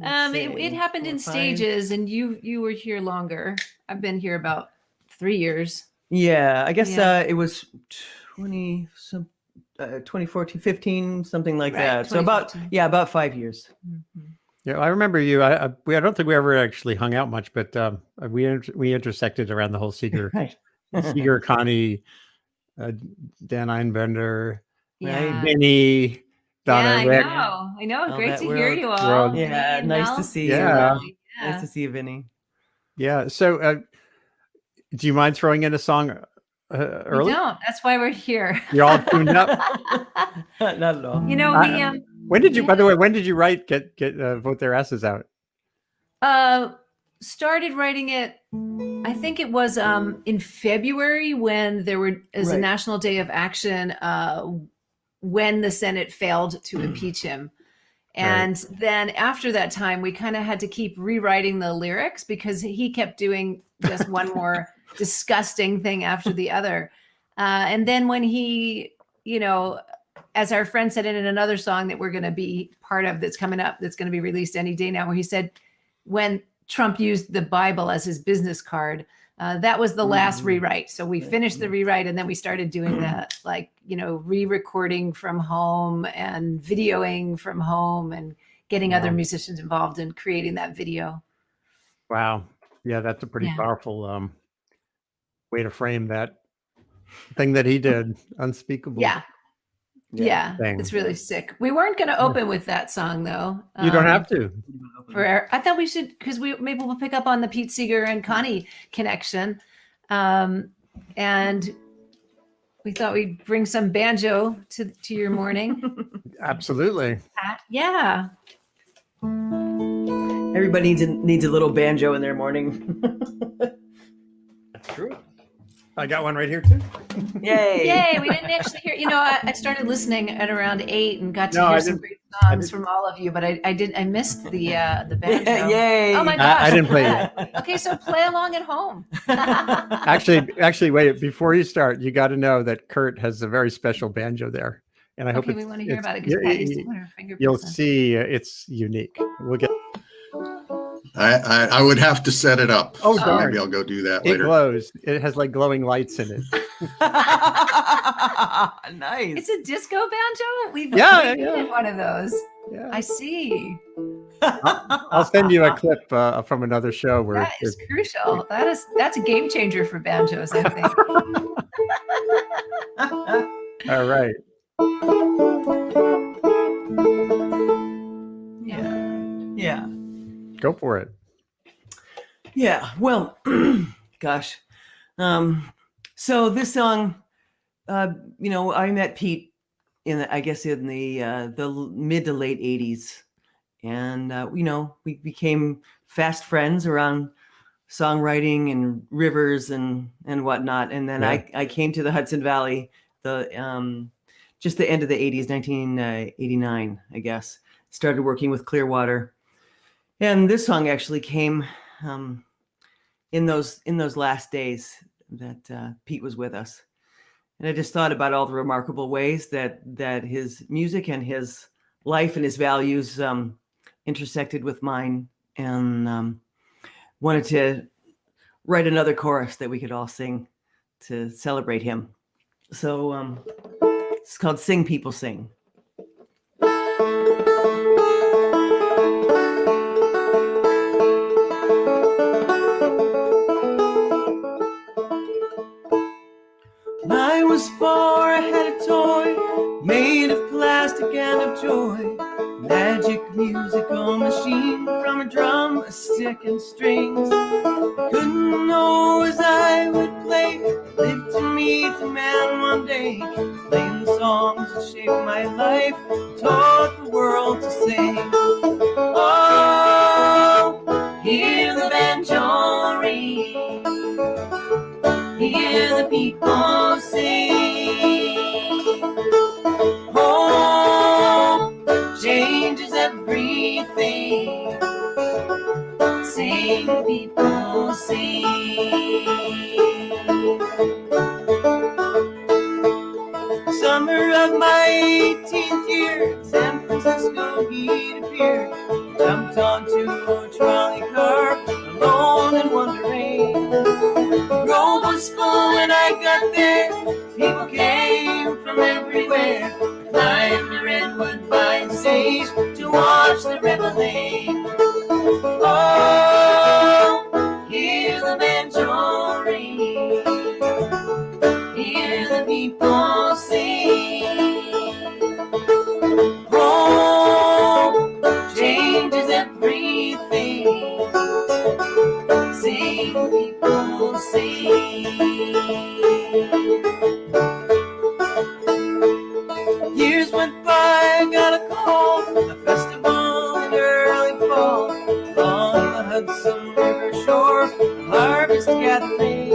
It happened in stages, and you were here longer. I've been here about 3 years. Yeah, I guess Yeah. it was 2014, 15, something like Right, that. So about 2015. about 5 years. Mhm. yeah, I remember you. I don't think we ever actually hung out much, but we intersected around the whole Seeger, Right. Seeger, Connie, Dan Einbender, Yeah. Vinny, Donna. Yeah, Rick. I know. All Great that to world. hear you all. World. Vinny Yeah, and nice Mel. to see Yeah. you. Nice to see you, Vinny. Yeah. So, do you mind throwing in a song We early? don't. That's why we're here. You're all tuned up. Not at all. You know, we When did you? By the way, when did you write "Get Vote Their Asses Out"? started writing it. I think it was in February when there was a Right. National Day of Action when the Senate failed to impeach him. And then after that time, we kind of had to keep rewriting the lyrics because he kept doing just one more disgusting thing after the other. And then when he, as our friend said in another song that we're going to be part of that's coming up, that's going to be released any day now, where he said, when Trump used the Bible as his business card, that was the last rewrite. So we finished the rewrite and then we started doing that, re-recording from home and videoing from home and getting other musicians involved in creating that video. Wow. Yeah, that's a pretty Yeah. powerful way to frame that thing that he did. Unspeakable. Yeah. Thing. It's really sick. We weren't going to open with that song though. You don't have to. I thought we should, because maybe we'll pick up on the Pete Seeger and Connie connection. And we thought we'd bring some banjo to your morning. Absolutely. Yeah. Everybody needs a little banjo in their morning. That's true. I got one right here too. Yay! We didn't actually hear. I started listening at around 8 and got to No, hear I some didn't- great songs from all of you, but I missed the banjo. Yay! Oh my gosh! I didn't play it. Okay, so play along at home. Actually, wait. Before you start, you got to know that Kurt has a very special banjo there, and I hope we want to hear about it because you- Patty's doing her finger you'll person. see it's unique. We'll get. I would have to set it up. Oh, so darn. maybe I'll go do that It later. glows. It has like glowing lights in it. Nice. It's a disco banjo. We've Yeah. needed one of those. Yeah. I see. I'll send you a clip from another show where That is crucial. That's a game changer for banjos, I think. all right. Yeah. Go for it. Yeah. Well, gosh. So this song, I met Pete in the mid to late 80s. And, we became fast friends around songwriting and rivers and whatnot. And then I came to the Hudson Valley, just the end of the 80s, 1989, I guess. Started working with Clearwater. And this song actually came in those last days that Pete was with us. And I just thought about all the remarkable ways that his music and his life and his values intersected with mine, and wanted to write another chorus that we could all sing to celebrate him. So it's called Sing People Sing. When I was 4, I had a toy made of plastic and of joy. Magic musical machine from a drum, a stick, and strings. Couldn't know as I would play, lived to meet the man one day, playing the songs that shaped my life, taught the world to sing. Oh, hear the banjo ring, hear the people sing. Hope changes everything. Sing, people sing. Summer of my 18th year, in San Francisco he'd appeared. Jumped onto a trolley car, alone and wondering. The road was full when I got there. People came from everywhere. Climbed the redwood vine stage to watch the reveille. Oh, hear the banjo ring, hear the people sing. Hope changes everything. Sing, people sing. Years went by, I got a call, a festival in early fall, along the Hudson River shore, harvest gathering,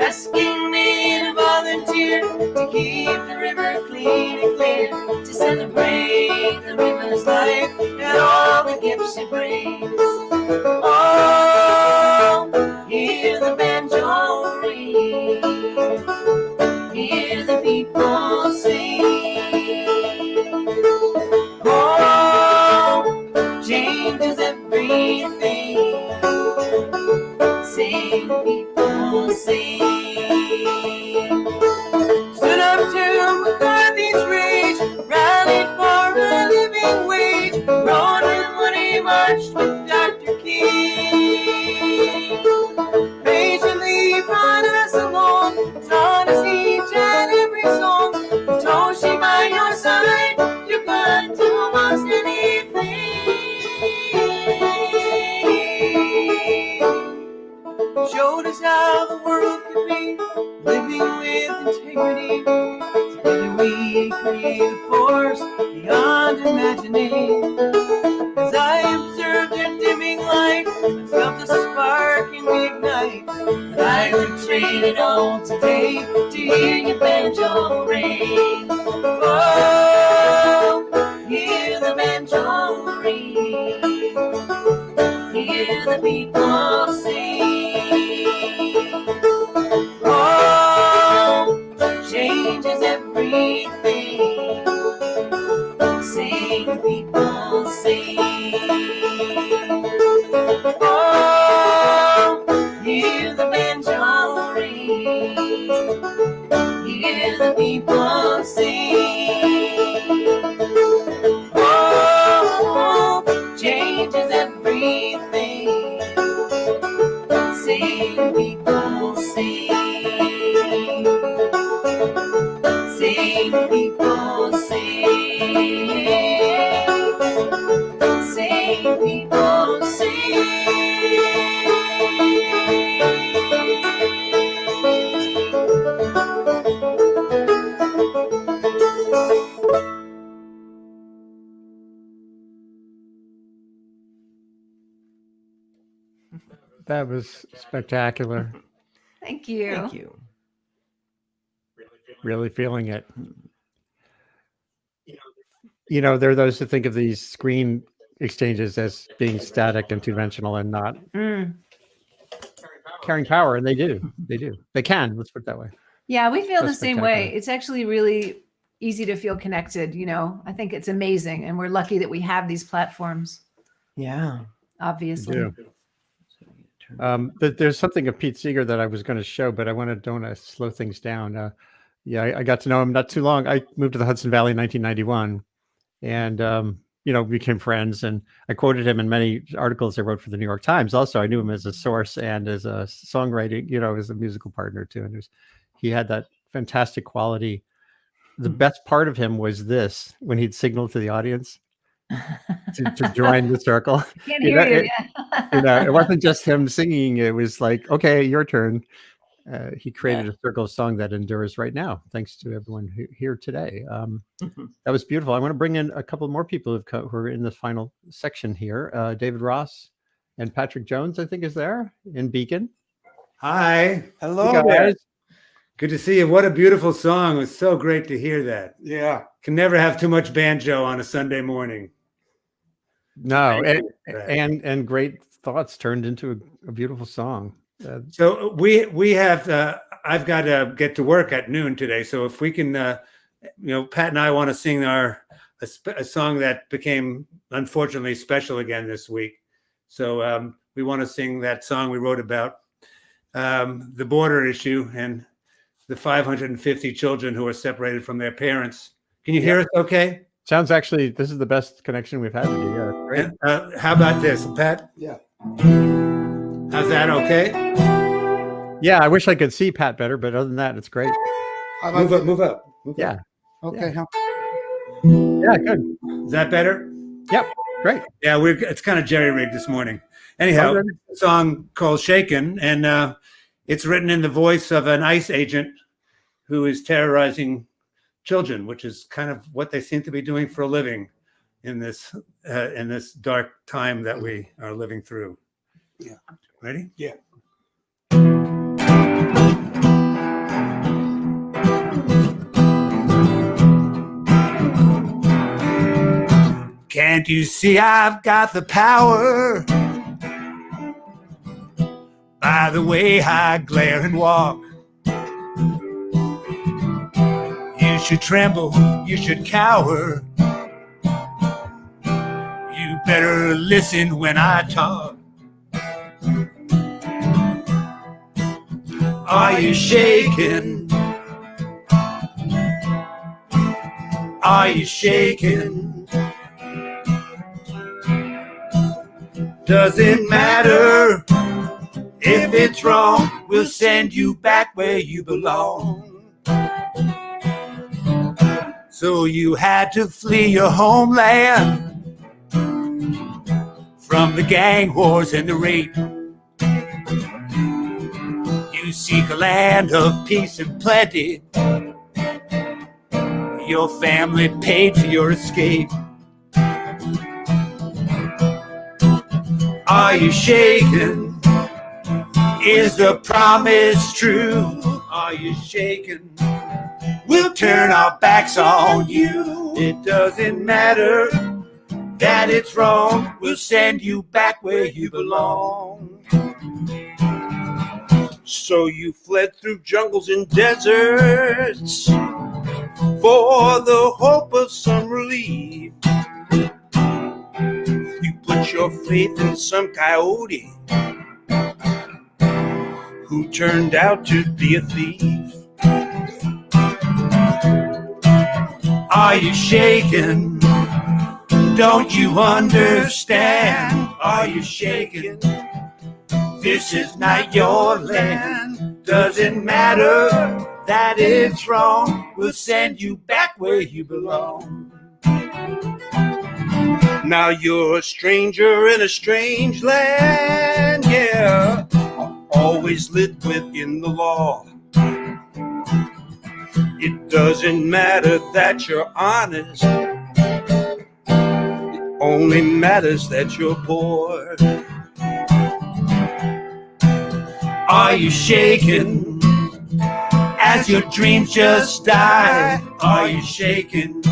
asking me to volunteer to keep the river clean and clear, to celebrate the river's life and all the gifts it brings. Oh, hear the banjo ring, hear the people sing. Oh, changes everything. Sing, people sing. Stood up to McCarthy's rage, rallied for a living wage, rode with Woody, marched with Dr. King. Patiently brought us along, taught us each and every song. Told she by your side, you could do almost anything. Showed us how the world could be, living with integrity. Together we create a force beyond imagining. As I observed their dimming light, I felt a spark in me ignite. But I would trade it all today to hear your banjo ring. Oh, hear the banjo ring, hear the people sing. Oh, changes everything. Sing, people sing. Oh, hear the banjo ring, hear the people sing. Oh, changes everything. Sing, people sing. Sing, people sing. Sing, people sing. That was spectacular. Thank you. Thank you. Really feeling it. You know, there are those who think of these screen exchanges as being static and two-dimensional and not. Mm. carrying power, and they do. They can. Let's put it that way. Yeah, we feel So the same way. spectacular. It's actually really easy to feel connected. I think it's amazing, and we're lucky that we have these platforms. Yeah. Obviously. do. There's something of Pete Seeger that I was going to show, but I don't want to slow things down. I got to know him not too long. I moved to the Hudson Valley in 1991, and became friends. And I quoted him in many articles I wrote for the New York Times. Also, I knew him as a source and as a songwriting, as a musical partner too. And he had that fantastic quality. The best part of him was this: when he'd signal to the audience to join the circle. Can't hear you. It wasn't just him singing. It was like, okay, your turn. He created a circle of song that endures right now, thanks to everyone here today. That was beautiful. I want to bring in a couple more people who are in the final section here. David Ross and Patrick Jones, I think, is there in Beacon. Hi. Hello, Hey, guys. there. Good to see you. What a beautiful song. It was so great to hear that. Yeah. Can never have too much banjo on a Sunday morning. No, and great thoughts turned into a beautiful song. So we have. I've got to get to work at noon today. So if we can, Pat and I want to sing a song that became unfortunately special again this week. So we want to sing that song we wrote about the border issue and the 550 children who are separated from their parents. Can you hear us? Okay. Sounds actually, this is the best connection we've had with you. Yeah, great. How about this, Pat? Yeah. How's that? Okay. Yeah, I wish I could see Pat better, but other than that, it's great. Move up. Yeah. Okay. Yeah. Yeah, good. Is that better? Yep. Great. Yeah, it's kind of jerry-rigged this morning. Anyhow, Okay. a song called Shaken, and it's written in the voice of an ICE agent who is terrorizing children, which is kind of what they seem to be doing for a living in this dark time that we are living through. Yeah. Ready? Yeah. Can't you see I've got the power? By the way I glare and walk, you should tremble, you should cower. You better listen when I talk. Are you shaking? Are you shaking? Doesn't matter if it's wrong, we'll send you back where you belong. So you had to flee your homeland from the gang wars and the rape. You seek a land of peace and plenty. Your family paid for your escape. Are you shaken? Is the promise true? Are you shaken? We'll turn our backs on you. It doesn't matter that it's wrong. We'll send you back where you belong. So you fled through jungles and deserts for the hope of some relief. You put your faith in some coyote who turned out to be a thief. Are you shaken? Don't you understand? Are you shaken? This is not your land. Doesn't matter that it's wrong. We'll send you back where you belong. Now you're a stranger in a strange land, yeah. Always lived within the law. It doesn't matter that you're honest. It only matters that you're poor. Are you shaken as your dreams just die? Are you shaken?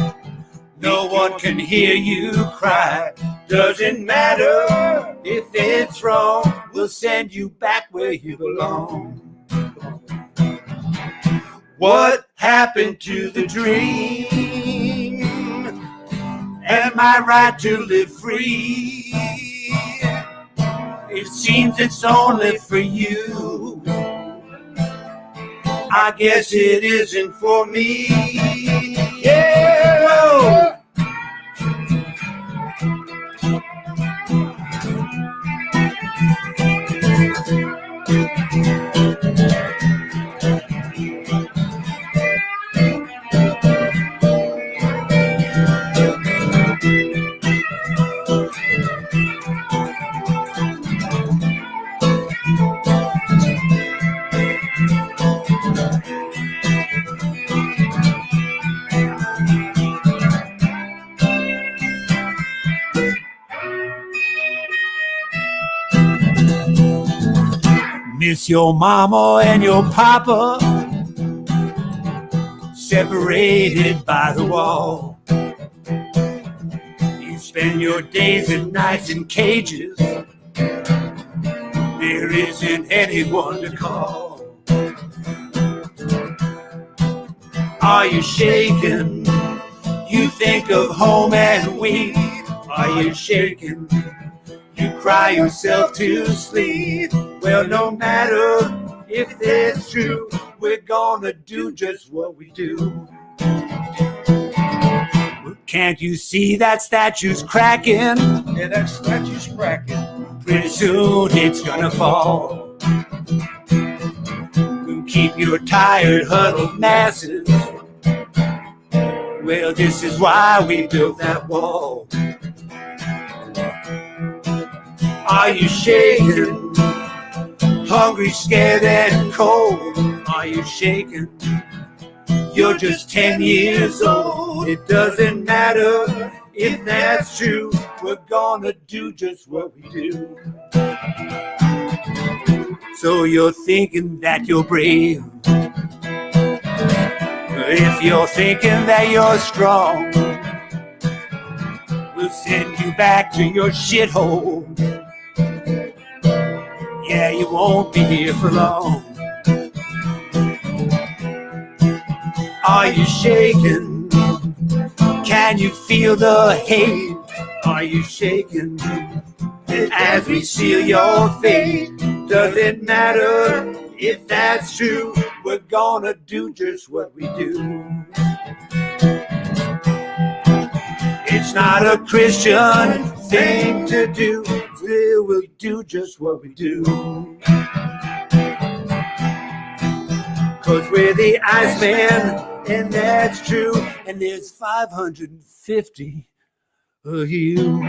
No one can hear you cry. Doesn't matter if it's wrong. We'll we'll send you back where you belong. What happened to the dream and my right to live free? It seems it's only for you. I guess it isn't for me. Yeah. Miss your mama and your papa, separated by the wall. You spend your days and nights in cages. There isn't anyone to call. Are you shaken? You think of home and weep. Are you shaken? You cry yourself to sleep. Well, no matter if that's true, we're gonna do just what we do. Can't you see that statue's cracking? Yeah, that statue's cracking. Pretty soon it's gonna fall. Keep your tired, huddled masses. Well, this is why we built that wall. Are you shaken? Hungry, scared, and cold? Are you shaken? You're just 10 years old. It doesn't matter if that's true. We're gonna do just what we do. So you're thinking that you're brave. If you're thinking that you're strong, we'll send you back to your shithole. Yeah, you won't be here for long. Are you shaken? Can you feel the hate? Are you shaken? As we seal your fate, does it matter if that's true? We're gonna do just what we do. It's not a Christian thing to do. Still, we'll do just what we do. 'Cause we're the Iceman, and that's true. And there's 550 of you.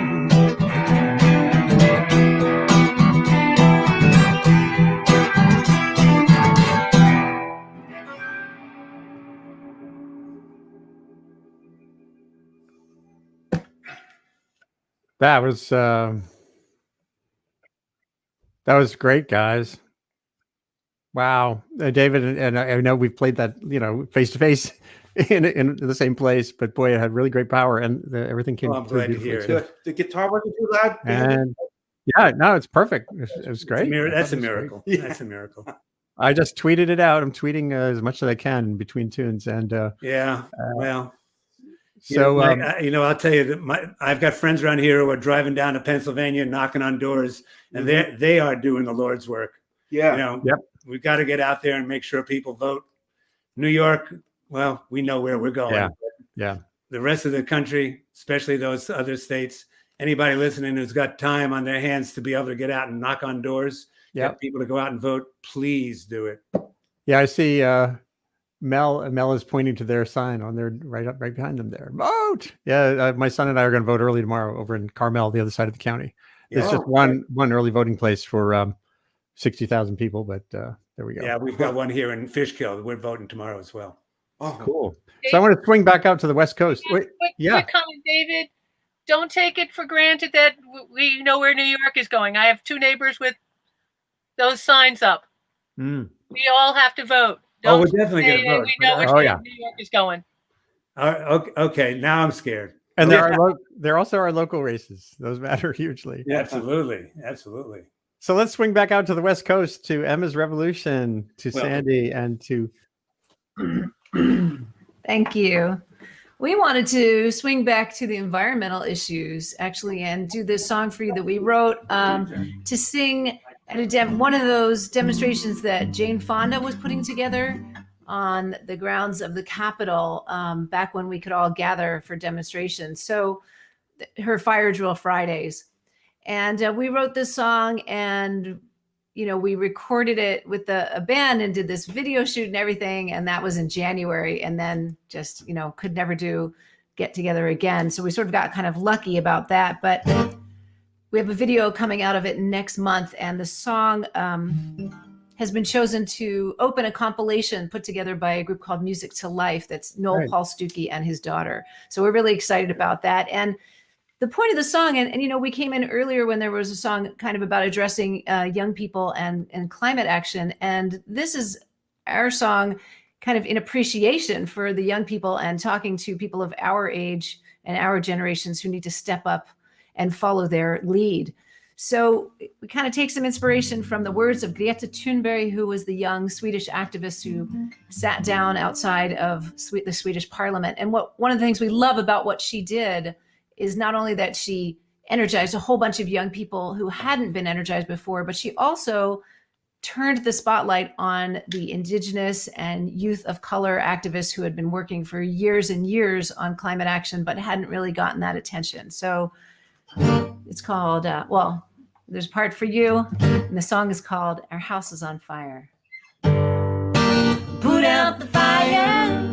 That was great, guys. Wow, David, and I know we've played that, face to face in the same place, but boy, it had really great power, and everything came I'm through glad to beautifully, hear too. it. The guitar wasn't too loud. And yeah, no, it's perfect. It was great. That's I a thought it was great. miracle. Yeah. That's a miracle. I just tweeted it out. I'm tweeting as much as I can between tunes, and Yeah. Well, so I'll tell you that I've got friends around here who are driving down to Pennsylvania, knocking on doors, and they are doing the Lord's work. Yeah. Yep. We've got to get out there and make sure people vote. New York, well, we know where we're going. Yeah. Yeah. The rest of the country, especially those other states, anybody listening who's got time on their hands to be able to get out and knock on doors, get people to go out and vote, please do it. Yeah, I see Mel is pointing to their sign on their right behind them there. Vote. Yeah, my son and I are going to vote early tomorrow over in Carmel, the other side of the county. There's just one early voting place for 60,000 people, but there we go. Yeah, we've got one here in Fishkill. We're voting tomorrow as well. Oh, Cool. So I want to swing back out to the West Coast. Wait, Quick comment, David. Don't take it for granted that we know where New York is going. I have 2 neighbors with those signs up. Mm. We all have to vote. We're definitely going to say vote. we know which way New York is going. Okay, now I'm scared. And there also are local races. Those matter hugely. Absolutely. Absolutely. So let's swing back out to the West Coast to Emma's Revolution, to Well- Sandy, and to. Thank you. We wanted to swing back to the environmental issues, actually, and do this song for you that we wrote to sing at one of those demonstrations that Jane Fonda was putting together on the grounds of the Capitol back when we could all gather for demonstrations. So her Fire Drill Fridays. And we wrote this song, and we recorded it with a band and did this video shoot and everything. And that was in January, and then just, could never get together again. So we sort of got kind of lucky about that. But we have a video coming out of it next month. And the song has been chosen to open a compilation put together by a group called Music to Life. That's Noel Right. Paul Stuckey and his daughter. So we're really excited about that. And the point of the song, and we came in earlier when there was a song kind of about addressing young people and climate action. And this is our song kind of in appreciation for the young people and talking to people of our age and our generations who need to step up and follow their lead. So we kind of take some inspiration from the words of Greta Thunberg, who was the young Swedish activist who sat down outside of the Swedish parliament. And one of the things we love about what she did is not only that she energized a whole bunch of young people who hadn't been energized before, but she also turned the spotlight on the indigenous and youth of color activists who had been working for years and years on climate action, but hadn't really gotten that attention. So it's called, there's a part for you, and the song is called Our House is on Fire. Put out the fire.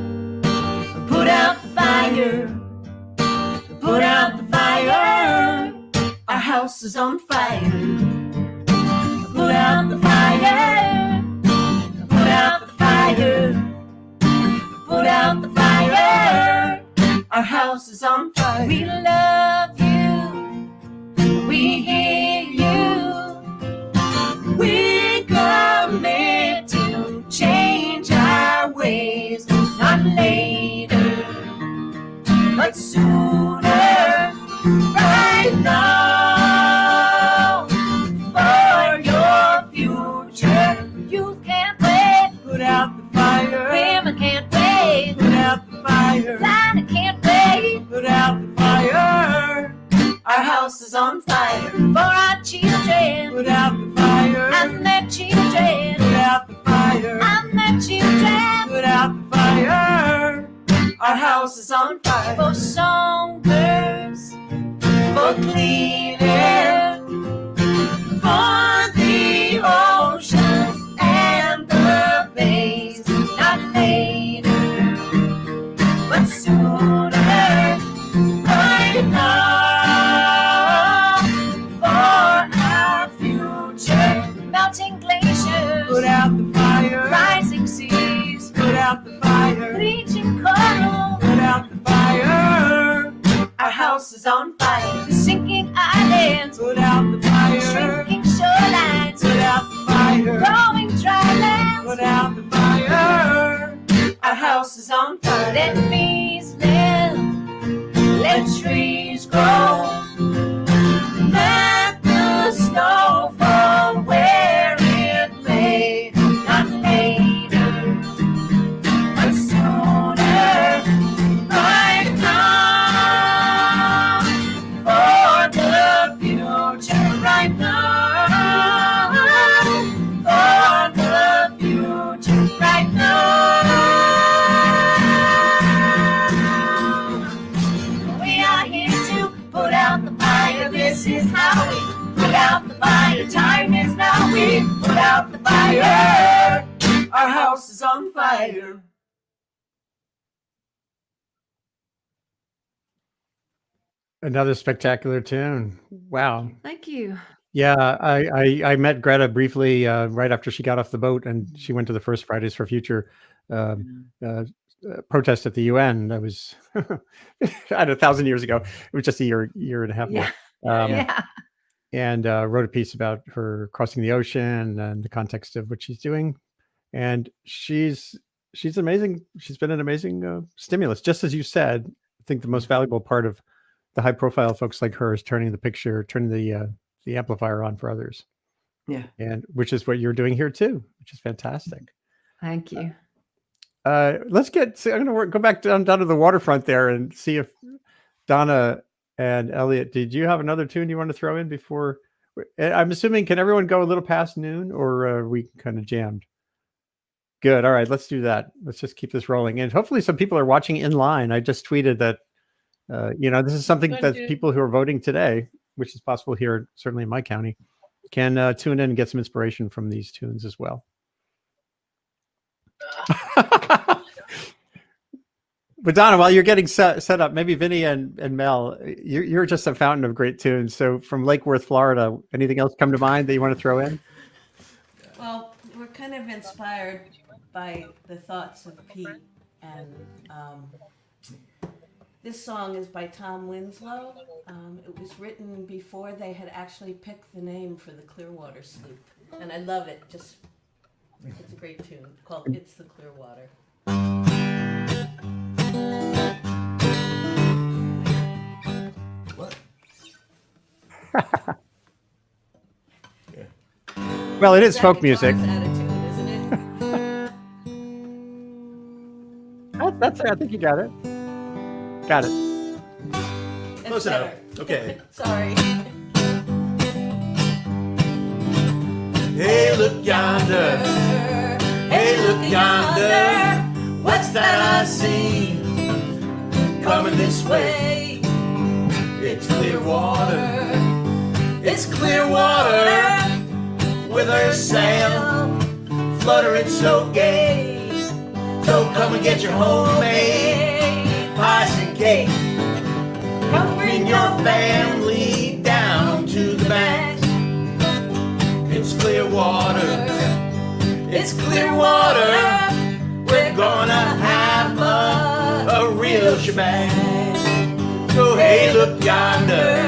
Put out the fire. Put out the fire. Our house is on fire. Put out the fire. Put out the fire. Put out the fire. Our house is on fire. We love you. We hear you. We commit to change our ways, not later, but sooner. Right now, for your future. You can't wait. Put out the fire. Women can't wait. Put out the fire. Lana can't wait. Put out the fire. Our house is on fire. For our children. Put out the fire. And their children. Put out the fire. And their children. Put out the fire. Our house is on fire. For songbirds. For clean air. For the oceans and the bays. Not later, but sooner. Right now, for our future. Melting glaciers. Put out the fire. Rising seas. Put out the fire. Bleaching coral. Put out the fire. Our house is on fire. Sinking islands. Put out the fire. Shrinking shorelines. Put out the fire. Growing dry lands. Put out the fire. Our house is on fire. Let bees live. Let trees grow. Let the snow fall where it may. Not later, but sooner. Right now, for the future. Right now, for the future. Right now. We are here to put out the fire. This is how we put out the fire. Time is now. We put out the fire. Our house is on fire. Another spectacular tune. Wow. Thank you. Yeah, I met Greta briefly right after she got off the boat, and she went to the first Fridays for Future protest at the UN. That was I 1,000 years ago. It was just a year and a half Yeah. ago. Yeah. And wrote a piece about her crossing the ocean and the context of what she's doing. And she's amazing. She's been an amazing stimulus. Just as you said, I think the most valuable part of the high profile folks like her is turning the picture, turning the amplifier on for others. Yeah. and which is what you're doing here too, which is fantastic. Thank you. Let's get. So I'm going to go back down to the waterfront there and see if Donna and Elliot, did you have another tune you want to throw in before? I'm assuming, can everyone go a little past noon, or are we kind of jammed? Good. All right, let's do that. Let's just keep this rolling. And hopefully some people are watching in line. I just tweeted that, this is something that people who are voting today, which is possible here, certainly in my county, can tune in and get some inspiration from these tunes as well. But Donna, while you're getting set up, maybe Vinny and Mel, you're just a fountain of great tunes. So from Lake Worth, Florida, anything else come to mind that you want to throw in? Well, we're kind of inspired by the thoughts of Pete, and this song is by Tom Winslow. It was written before they had actually picked the name for the Clearwater sloop, and I love it. It's a great tune called "It's the Clearwater." Well, it is folk music. That's it. I think you got it. Got it. Close enough. Okay. Sorry. Hey, look yonder. Hey, look yonder. What's that I see coming this way? It's clear water. It's clear water with her sail fluttering so gay. So come and get your homemade pies and cake. Come bring your family down to the bank. It's clear water. It's clear water. We're gonna have a real shebang. So hey, look yonder.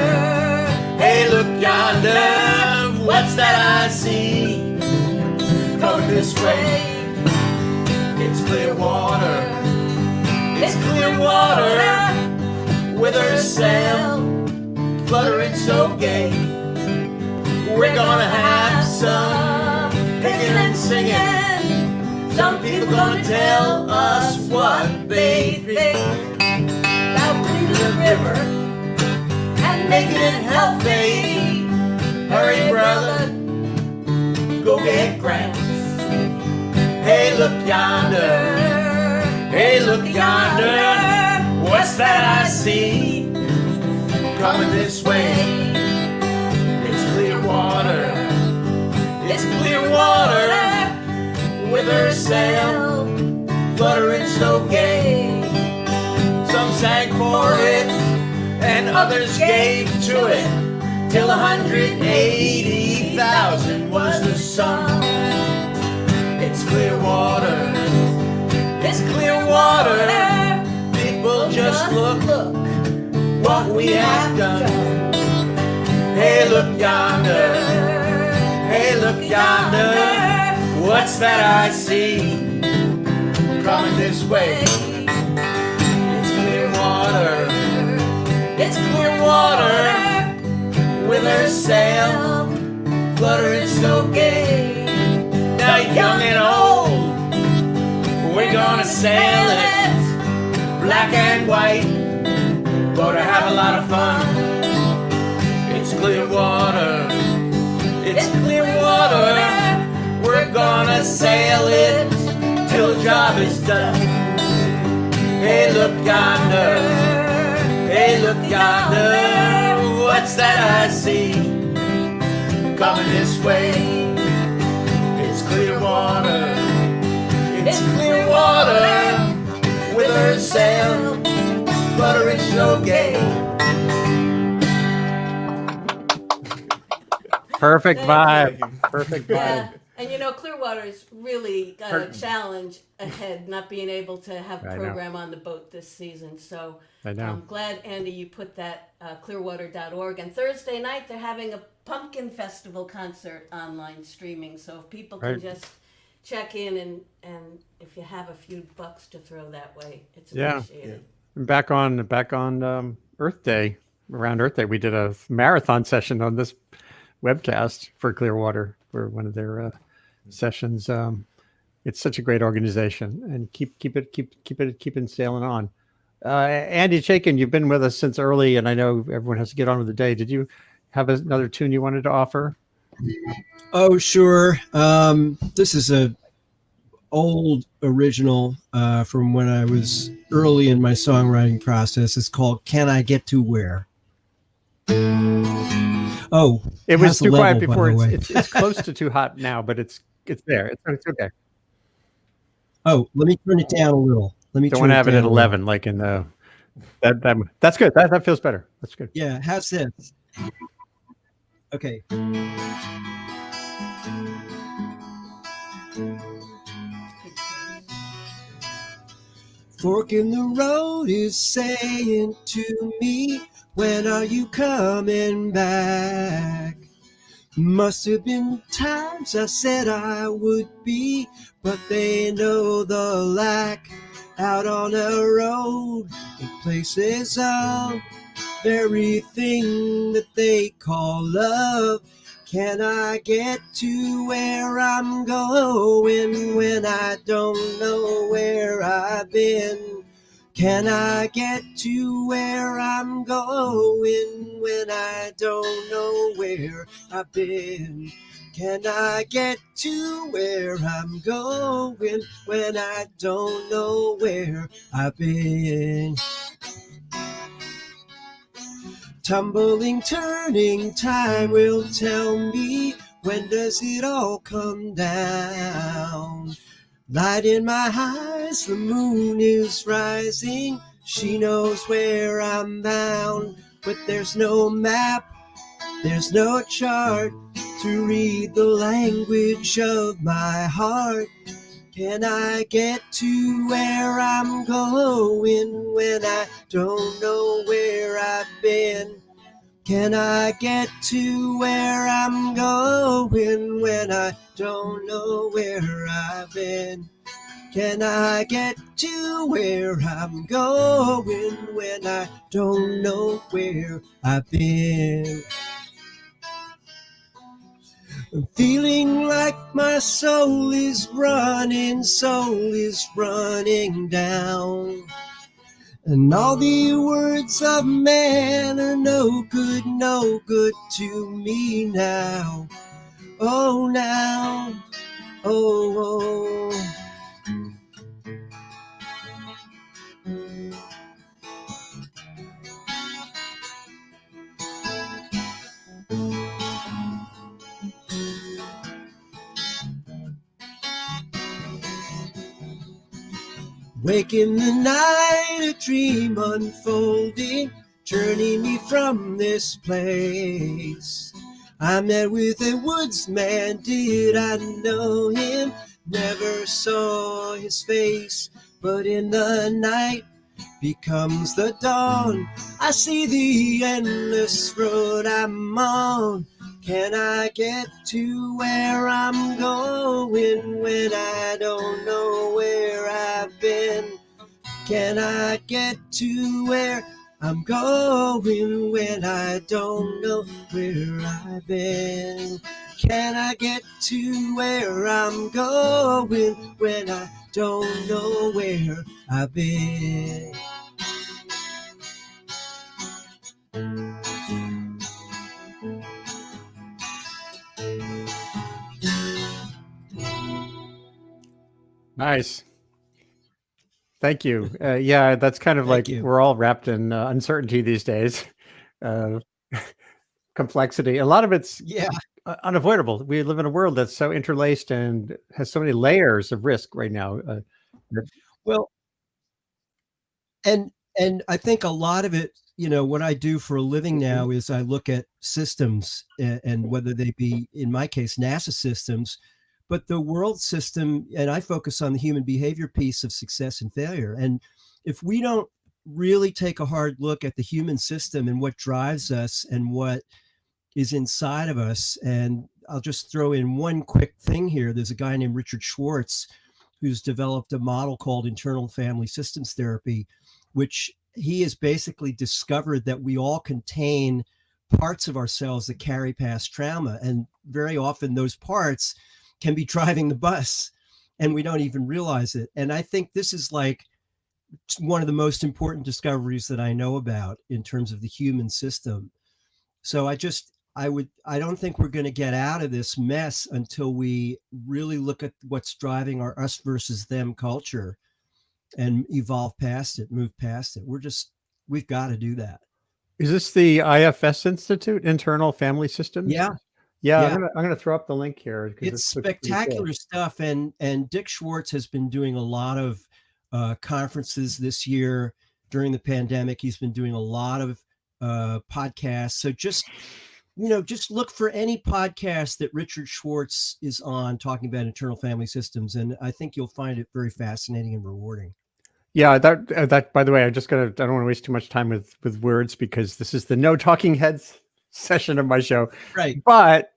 Hey, look yonder. What's that I see coming this way? It's clear water. It's clear water with her sail fluttering so gay. We're gonna have some picking and singing. Some people gonna tell us what they think about the river and making it healthy. Hurry, brother, go get Gramps. Hey, look yonder. Hey, look yonder. What's that I see coming this way? It's clear water. It's clear water with her sail fluttering so gay. Some sang for it and others gave to it, till 180,000 was the sum. It's clear water. It's clear water. People just look what we have done. Hey, look yonder. Hey, look yonder. What's that I see coming this way? It's clear water. It's clear water with her sail fluttering so gay. Now young and old, we're gonna sail it, black and white, gonna have a lot of fun. It's clear water. It's clear water. We're gonna sail it till the job is done. Hey, look yonder. Hey, look yonder. What's that I see coming this way? It's clear water. It's clear water with her sail fluttering so gay. Perfect vibe. Perfect vibe. Yeah, and Clearwater's really got a challenge ahead, not being able to have a program on the boat this season. So I'm glad, Andy, you put that clearwater.org. And Thursday night, they're having a pumpkin festival concert online streaming. So if people can just check in, and if you have a few bucks to throw that way, it's appreciated. Yeah. Back on Earth Day, around Earth Day, we did a marathon session on this webcast for Clearwater for one of their sessions. It's such a great organization, and keep it sailing on. Andy Chaikin, you've been with us since early, and I know everyone has to get on with the day. Did you have another tune you wanted to offer? Oh, sure. This is a old original from when I was early in my songwriting process. It's called "Can I Get to Where?" Oh, It was has a too quiet level, by before. the way. It's close to too hot now, but it's there. It's okay. Oh, let me turn it down a little. Let me Don't turn want to it have it down at a little. 11, like in the that's good. That feels better. That's good. Yeah, how's this? Okay. Fork in the road is saying to me, when are you coming back? Must have been times I said I would be, but they know the lack. Out on a road in places of very thing that they call love. Can I get to where I'm going when I don't know where I've been? Can I get to where I'm going when I don't know where I've been? Can I get to where I'm going when I don't know where I've been? Tumbling, turning, time will tell me, when does it all come down? Light in my eyes, the moon is rising. She knows where I'm bound, but there's no map, there's no chart to read the language of my heart. Can I get to where I'm going when I don't know where I've been? Can I get to where I'm going when I don't know where I've been? Can I get to where I'm going when I don't know where I've been? I'm feeling like my soul is running down. And all the words of man are no good to me now. Oh, now, oh, oh. Wake in the night, a dream unfolding, turning me from this place. I met with a woodsman, did I know him? Never saw his face, but in the night becomes the dawn. I see the endless road I'm on. Can I get to where I'm going when I don't know where I've been? Can I get to where I'm going when I don't know where I've been? Can I get to where I'm going when I don't know where I've been? Nice. Thank you. Yeah, that's kind of Thank like you. we're all wrapped in uncertainty these days. Uh, complexity. A lot of it's Yeah. unavoidable. We live in a world that's so interlaced and has so many layers of risk right now. Well, and I think a lot of it, what I do for a living now is I look at systems, and whether they be, in my case, NASA systems, but the world system, and I focus on the human behavior piece of success and failure. And if we don't really take a hard look at the human system and what drives us and what is inside of us, and I'll just throw in one quick thing here. There's a guy named Richard Schwartz who's developed a model called internal family systems therapy, which he has basically discovered that we all contain parts of ourselves that carry past trauma. And very often those parts can be driving the bus and we don't even realize it. And I think this is like one of the most important discoveries that I know about in terms of the human system. So I don't think we're going to get out of this mess until we really look at what's driving our us versus them culture and evolve past it, move past it. We've got to do that. Is this the IFS Institute, Internal Family Systems? Yeah. Yeah, Yeah. I'm gonna throw up the link here. 'cause It's looks pretty cool. spectacular stuff. And Dick Schwartz has been doing a lot of conferences this year during the pandemic. He's been doing a lot of podcasts. So just look for any podcast that Richard Schwartz is on talking about internal family systems. And I think you'll find it very fascinating and rewarding. Yeah, that by the way, I don't want to waste too much time with words because this is the no talking heads session of my show. Right. But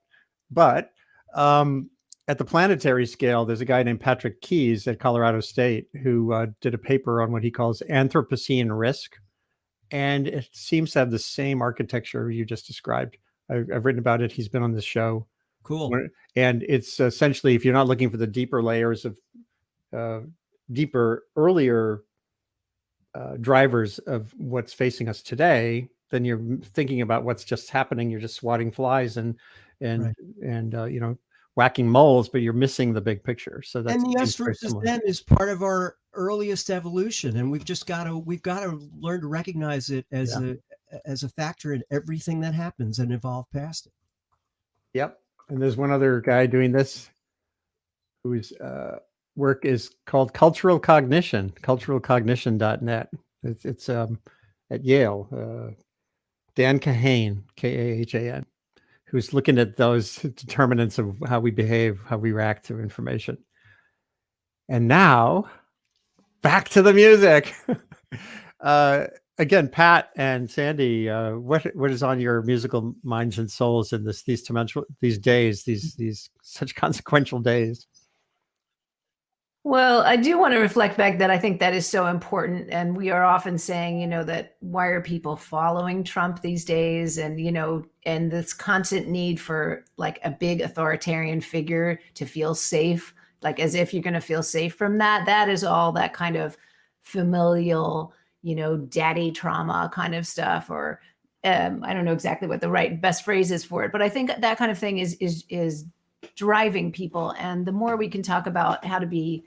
at the planetary scale, there's a guy named Patrick Keyes at Colorado State who did a paper on what he calls Anthropocene risk. And it seems to have the same architecture you just described. I've written about it. He's been on this show. Cool. And it's essentially, if you're not looking for the deeper layers of earlier drivers of what's facing us today, then you're thinking about what's just happening. You're just swatting flies and whacking moles, but you're missing the big picture. So that's and the us versus them is part of our earliest evolution, and we've got to learn to recognize it as a factor in everything that happens and evolve past it. Yep. And there's one other guy doing this whose work is called Cultural Cognition, culturalcognition.net. It's at Yale. Dan Kahane, Kahan, who's looking at those determinants of how we behave, how we react to information. And now, back to the music. Again, Pat and Sandy, what is on your musical minds and souls in these days, these such consequential days? Well, I do want to reflect back that I think that is so important. And we are often saying, that why are people following Trump these days? And, and this constant need for like a big authoritarian figure to feel safe, like as if you're going to feel safe from that. That is all that kind of familial, daddy trauma kind of stuff, or I don't know exactly what the best phrase is for it. But I think that kind of thing is driving people. And the more we can talk about how to be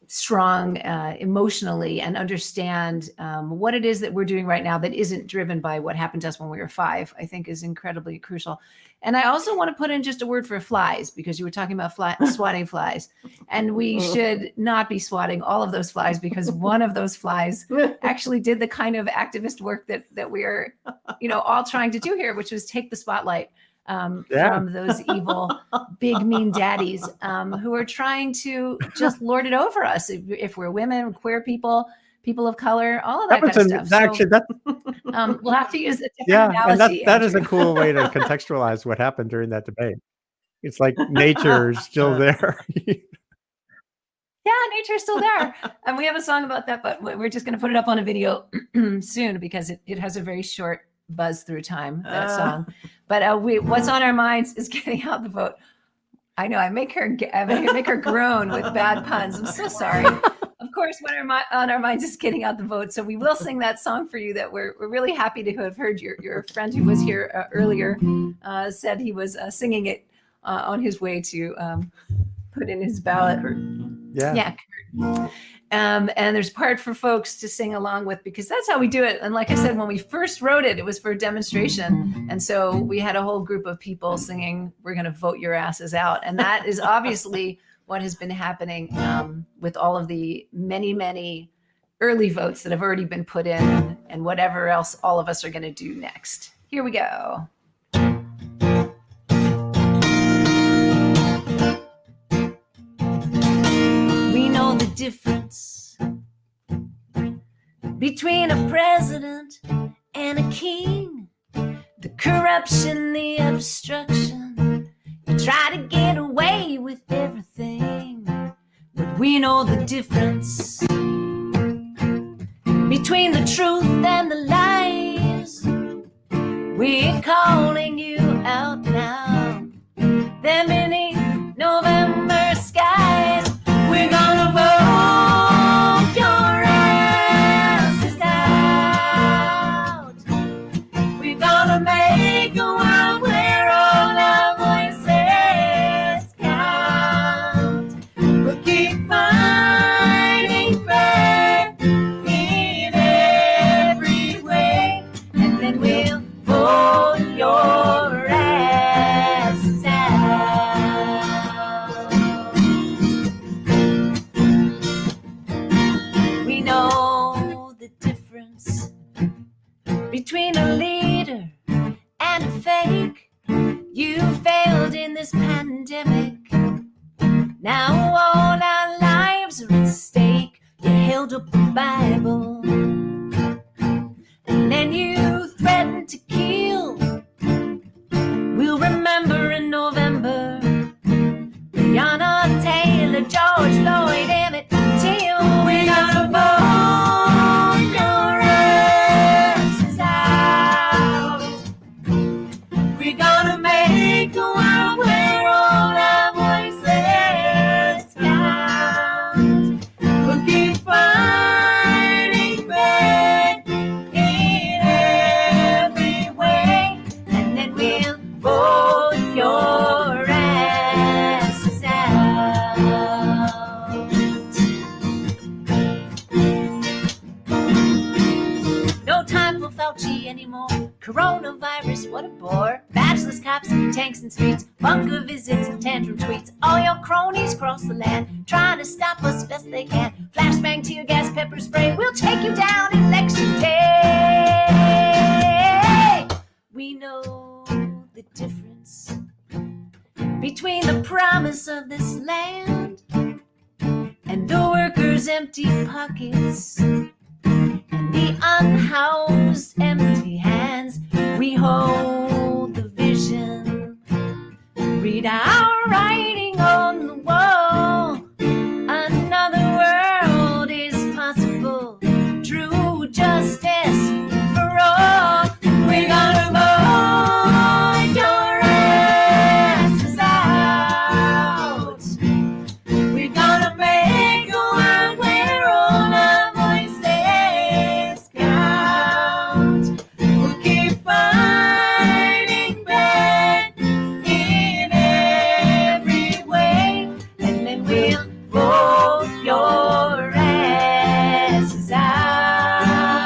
strong emotionally and understand what it is that we're doing right now that isn't driven by what happened to us when we were 5, I think is incredibly crucial. And I also want to put in just a word for flies, because you were talking about swatting flies. And we should not be swatting all of those flies, because one of those flies actually did the kind of activist work that we're, all trying to do here, which was take the spotlight from those evil big mean daddies who are trying to just lord it over us if we're women, queer people of color, all of that kind of stuff. Actually, we'll have to use a different analogy. And that is a cool way to contextualize what happened during that debate. It's like nature's still there. Yeah, nature's still there. And we have a song about that, but we're just going to put it up on a video soon, because it has a very short buzz through time, that song. But what's on our minds is getting out the vote. I know I make her groan with bad puns. I'm so sorry. Of course, on our minds is getting out the vote. So we will sing that song for you that we're really happy to have heard. Your friend who was here earlier said he was singing it on his way to put in his ballot. Yeah. And there's part for folks to sing along with, because that's how we do it. And like I said, when we first wrote it, it was for a demonstration. And so we had a whole group of people singing, "We're going to vote your asses out." And that is obviously what has been happening with all of the many, many early votes that have already been put in, and whatever else all of us are going to do next. Here we go. The difference between a president and a king, the corruption, the obstruction. You try to get away with everything, but we know the difference between the truth and the lies. We're calling you out now. Them beneath November skies, we're gonna vote your asses out. We're gonna make a world where all our voices count. We'll keep fighting back in every way, and then we'll vote your asses out. We know the difference between a leader and a fake. You failed in this pandemic. Now all our lives are at stake. You held up the Bible, and then you threatened to kill. We'll remember in November Breonna Taylor, George Floyd, Emmett Till. We're gonna vote your asses out. We're gonna make a world where all our voices count. We'll keep fighting back in every way, and then we'll vote your asses out. No time for Fauci anymore. Coronavirus, what a bore. Badgeless cops, tanks and streets, bunker visits, tantrum tweets. All your cronies cross the land, trying to stop us best they can. Flashbang, tear gas, pepper spray, we'll take you down election day. We know the difference between the promise of this land and the workers' empty pockets and the unhoused empty hands. We hold the vision, read our writing on the wall. Another world is possible, true justice for all. We're gonna vote your asses out. We're gonna make a world where all our voices count. We'll keep fighting back in every way, and then we'll vote your asses out.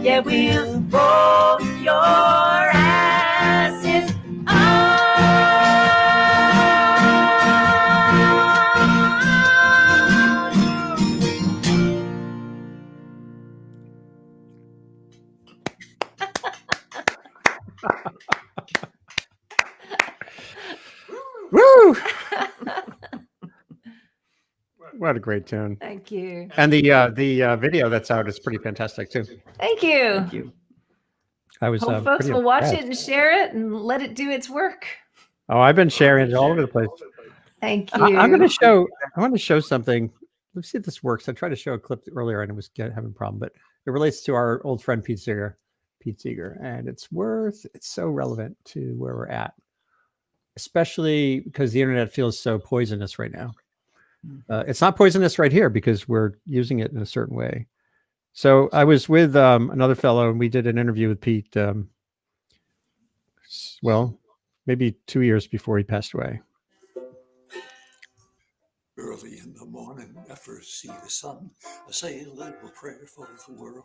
Yeah, we'll vote your asses Woo! What a great tune. Thank you. And the video that's out is pretty fantastic too. Thank you. Thank you. I was Hope folks pretty will watch impressed. it and share it and let it do its work. Oh, I've been sharing it all over the place. Thank you. I'm going to show. I want to show something. Let's see if this works. I tried to show a clip earlier and it was having a problem, but it relates to our old friend Pete Seeger, and it's so relevant to where we're at, especially because the internet feels so poisonous right now. It's not poisonous right here because we're using it in a certain way. So I was with another fellow and we did an interview with Pete. Well, maybe 2 years before he passed away. Early in the morning, I first see the sun. I say a little prayer for the world.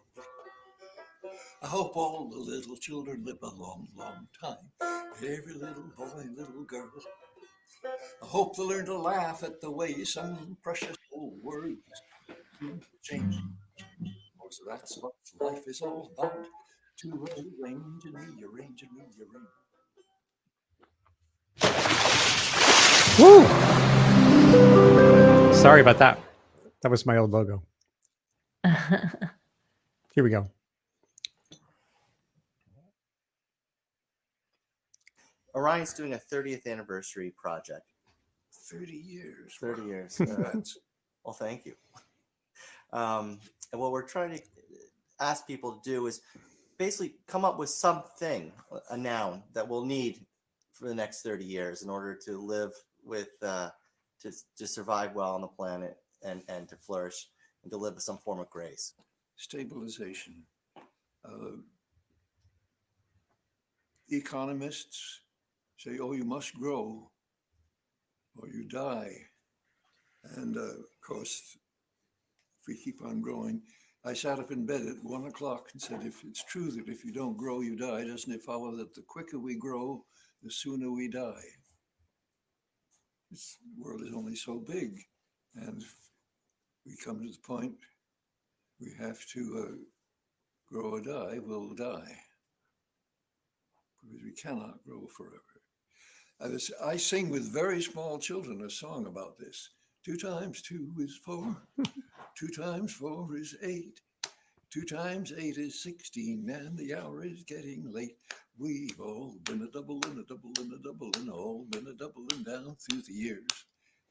I hope all the little children live a long, long time. Every little boy and little girl. I hope they learn to laugh at the way some precious old words change. So that's what life is all about. To arrange and rearrange and rearrange. Woo! Sorry about that. That was my old logo. Here we go. Orion's doing a 30th anniversary project. 30 years. 30 years. Congrats. Well, thank you. And what we're trying to ask people to do is basically come up with something, a noun that we'll need for the next 30 years in order to live with, to survive well on the planet and to flourish and to live with some form of grace. Stabilization. Economists say, oh, you must grow or you die. And of course, if we keep on growing, I sat up in bed at 1 o'clock and said, if it's true that if you don't grow, you die, doesn't it follow that the quicker we grow, the sooner we die? This world is only so big. And if we come to the point we have to grow or die, we'll die. Because we cannot grow forever. I sing with very small children a song about this. 2 times 2 is 4. 2 times 4 is 8. 2 times 8 is 16, and the hour is getting late. We've all been a double and a double and a double and all been a double and down through the years.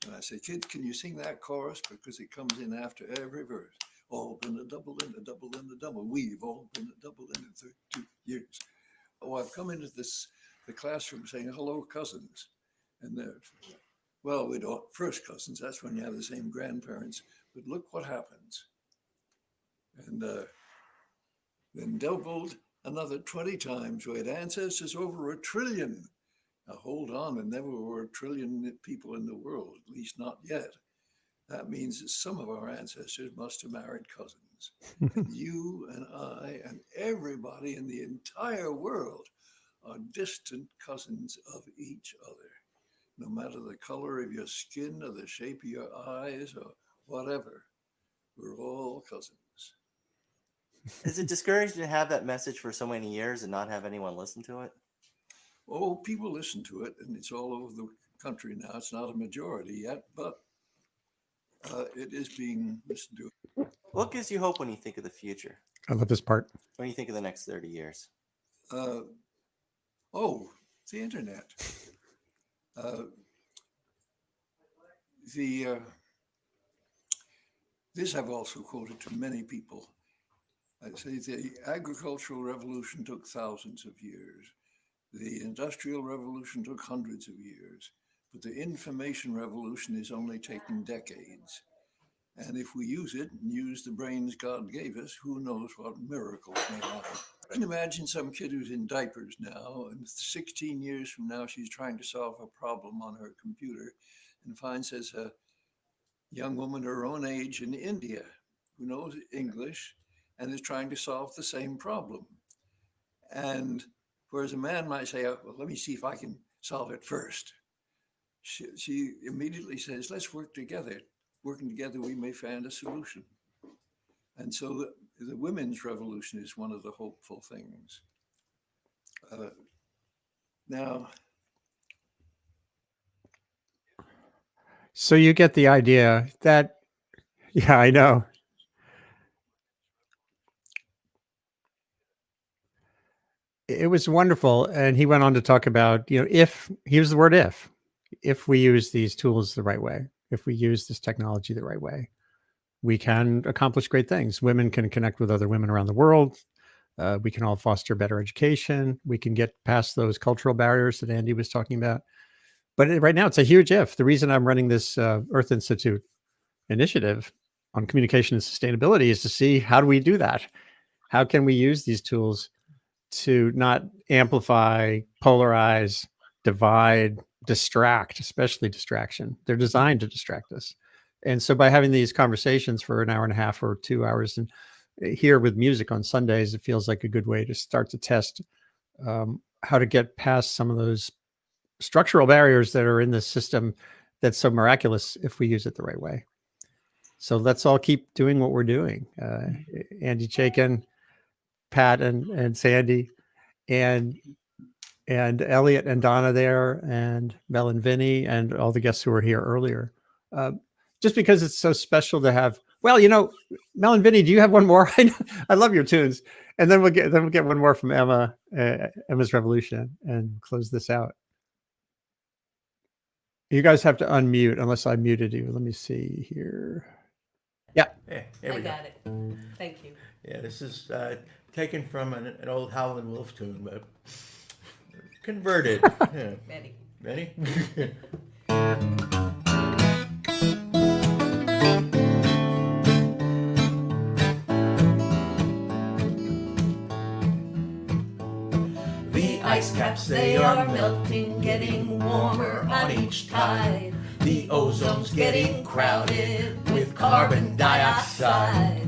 And I say, kids, can you sing that chorus? Because it comes in after every verse. All been a double and a double and a double. We've all been a double and 32 years. Oh, I've come into the classroom saying, hello, cousins. And they're, well, we don't, first cousins, that's when you have the same grandparents. But look what happens. And then doubled another 20 times. We had ancestors over 1 trillion. Now hold on, there never were 1 trillion people in the world, at least not yet. That means that some of our ancestors must have married cousins. And you and I and everybody in the entire world are distant cousins of each other. No matter the color of your skin or the shape of your eyes or whatever, we're all cousins. Is it discouraging to have that message for so many years and not have anyone listen to it? Oh, people listen to it, and it's all over the country now. It's not a majority yet, but it is being listened to. What gives you hope when you think of the future? I love this part. When you think of the next 30 years? Oh, the internet. This I've also quoted to many people. I say the agricultural revolution took thousands of years. The industrial revolution took hundreds of years. But the information revolution is only taking decades. And if we use it and use the brains God gave us, who knows what miracles may happen. I can imagine some kid who's in diapers now, and 16 years from now, she's trying to solve a problem on her computer and finds there's a young woman her own age in India who knows English and is trying to solve the same problem. And whereas a man might say, well, let me see if I can solve it first. She immediately says, let's work together. Working together, we may find a solution. And so the women's revolution is one of the hopeful things. Now. So you get the idea that, yeah, I know. It was wonderful. And he went on to talk about, if, here's the word if we use these tools the right way, if we use this technology the right way, we can accomplish great things. Women can connect with other women around the world. We can all foster better education. We can get past those cultural barriers that Andy was talking about. But right now, it's a huge if. The reason I'm running this Earth Institute initiative on communication and sustainability is to see, how do we do that? How can we use these tools to not amplify, polarize, divide, distract, especially distraction? They're designed to distract us. And so by having these conversations for an hour and a half or 2 hours, and here with music on Sundays, it feels like a good way to start to test how to get past some of those structural barriers that are in the system that's so miraculous if we use it the right way. So let's all keep doing what we're doing. Andy Chaikin, Pat and Sandy, and Elliot and Donna there, and Mel and Vinny, and all the guests who were here earlier. Just because it's so special to have. Well, Mel and Vinny, do you have one more? I love your tunes. And then we'll get one more from Emma, Emma's Revolution, and close this out. You guys have to unmute unless I muted you. Let me see here. Yeah. Hey, here we I go. got it. Thank you. Yeah, this is taken from an old Howlin' Wolf tune, but converted. Yeah. Ready. Ready? The ice caps, they are melting, getting warmer on each tide. The ozone's getting crowded with carbon dioxide.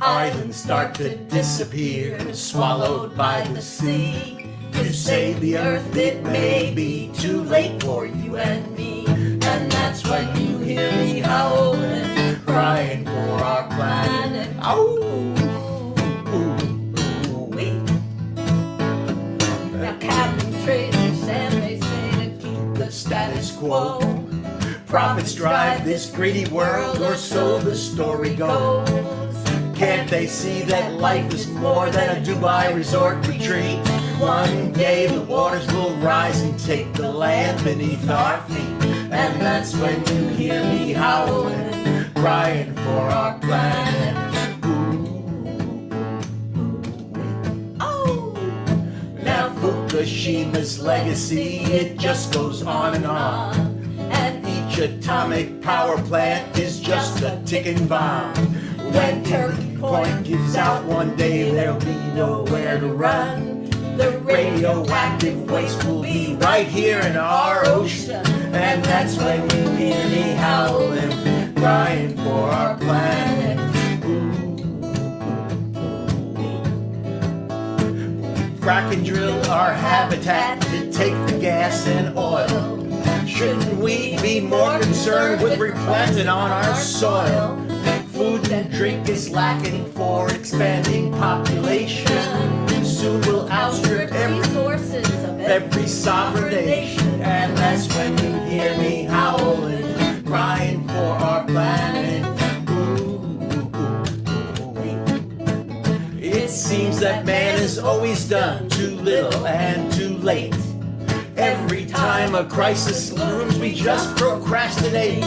Islands start to disappear, swallowed by the sea. To save the earth, it may be too late for you and me. And that's when you hear me howling, crying for our planet. Ow! Now Captain Tracy Sam, they say to keep the status quo. Profits drive this greedy world, or so the story goes. Can't they see that life is more than a Dubai resort retreat? One day the waters will rise and take the land beneath our feet. And that's when you hear me howling, crying for our planet. Now Fukushima's legacy, it just goes on and on. And each atomic power plant is just a ticking bomb. When Turkey Point gives out one day, there'll be nowhere to run. The radioactive waste will be right here in our ocean. And that's when you hear me howling, crying for our planet. Frack and drill our habitat to take the gas and oil. Shouldn't we be more concerned with replanting on our soil? Food and drink is lacking for expanding population. Soon we'll outstrip every sovereign nation. And that's when you hear me howling, crying for our planet. It seems that man has always done too little and too late. Every time a crisis looms, we just procrastinate.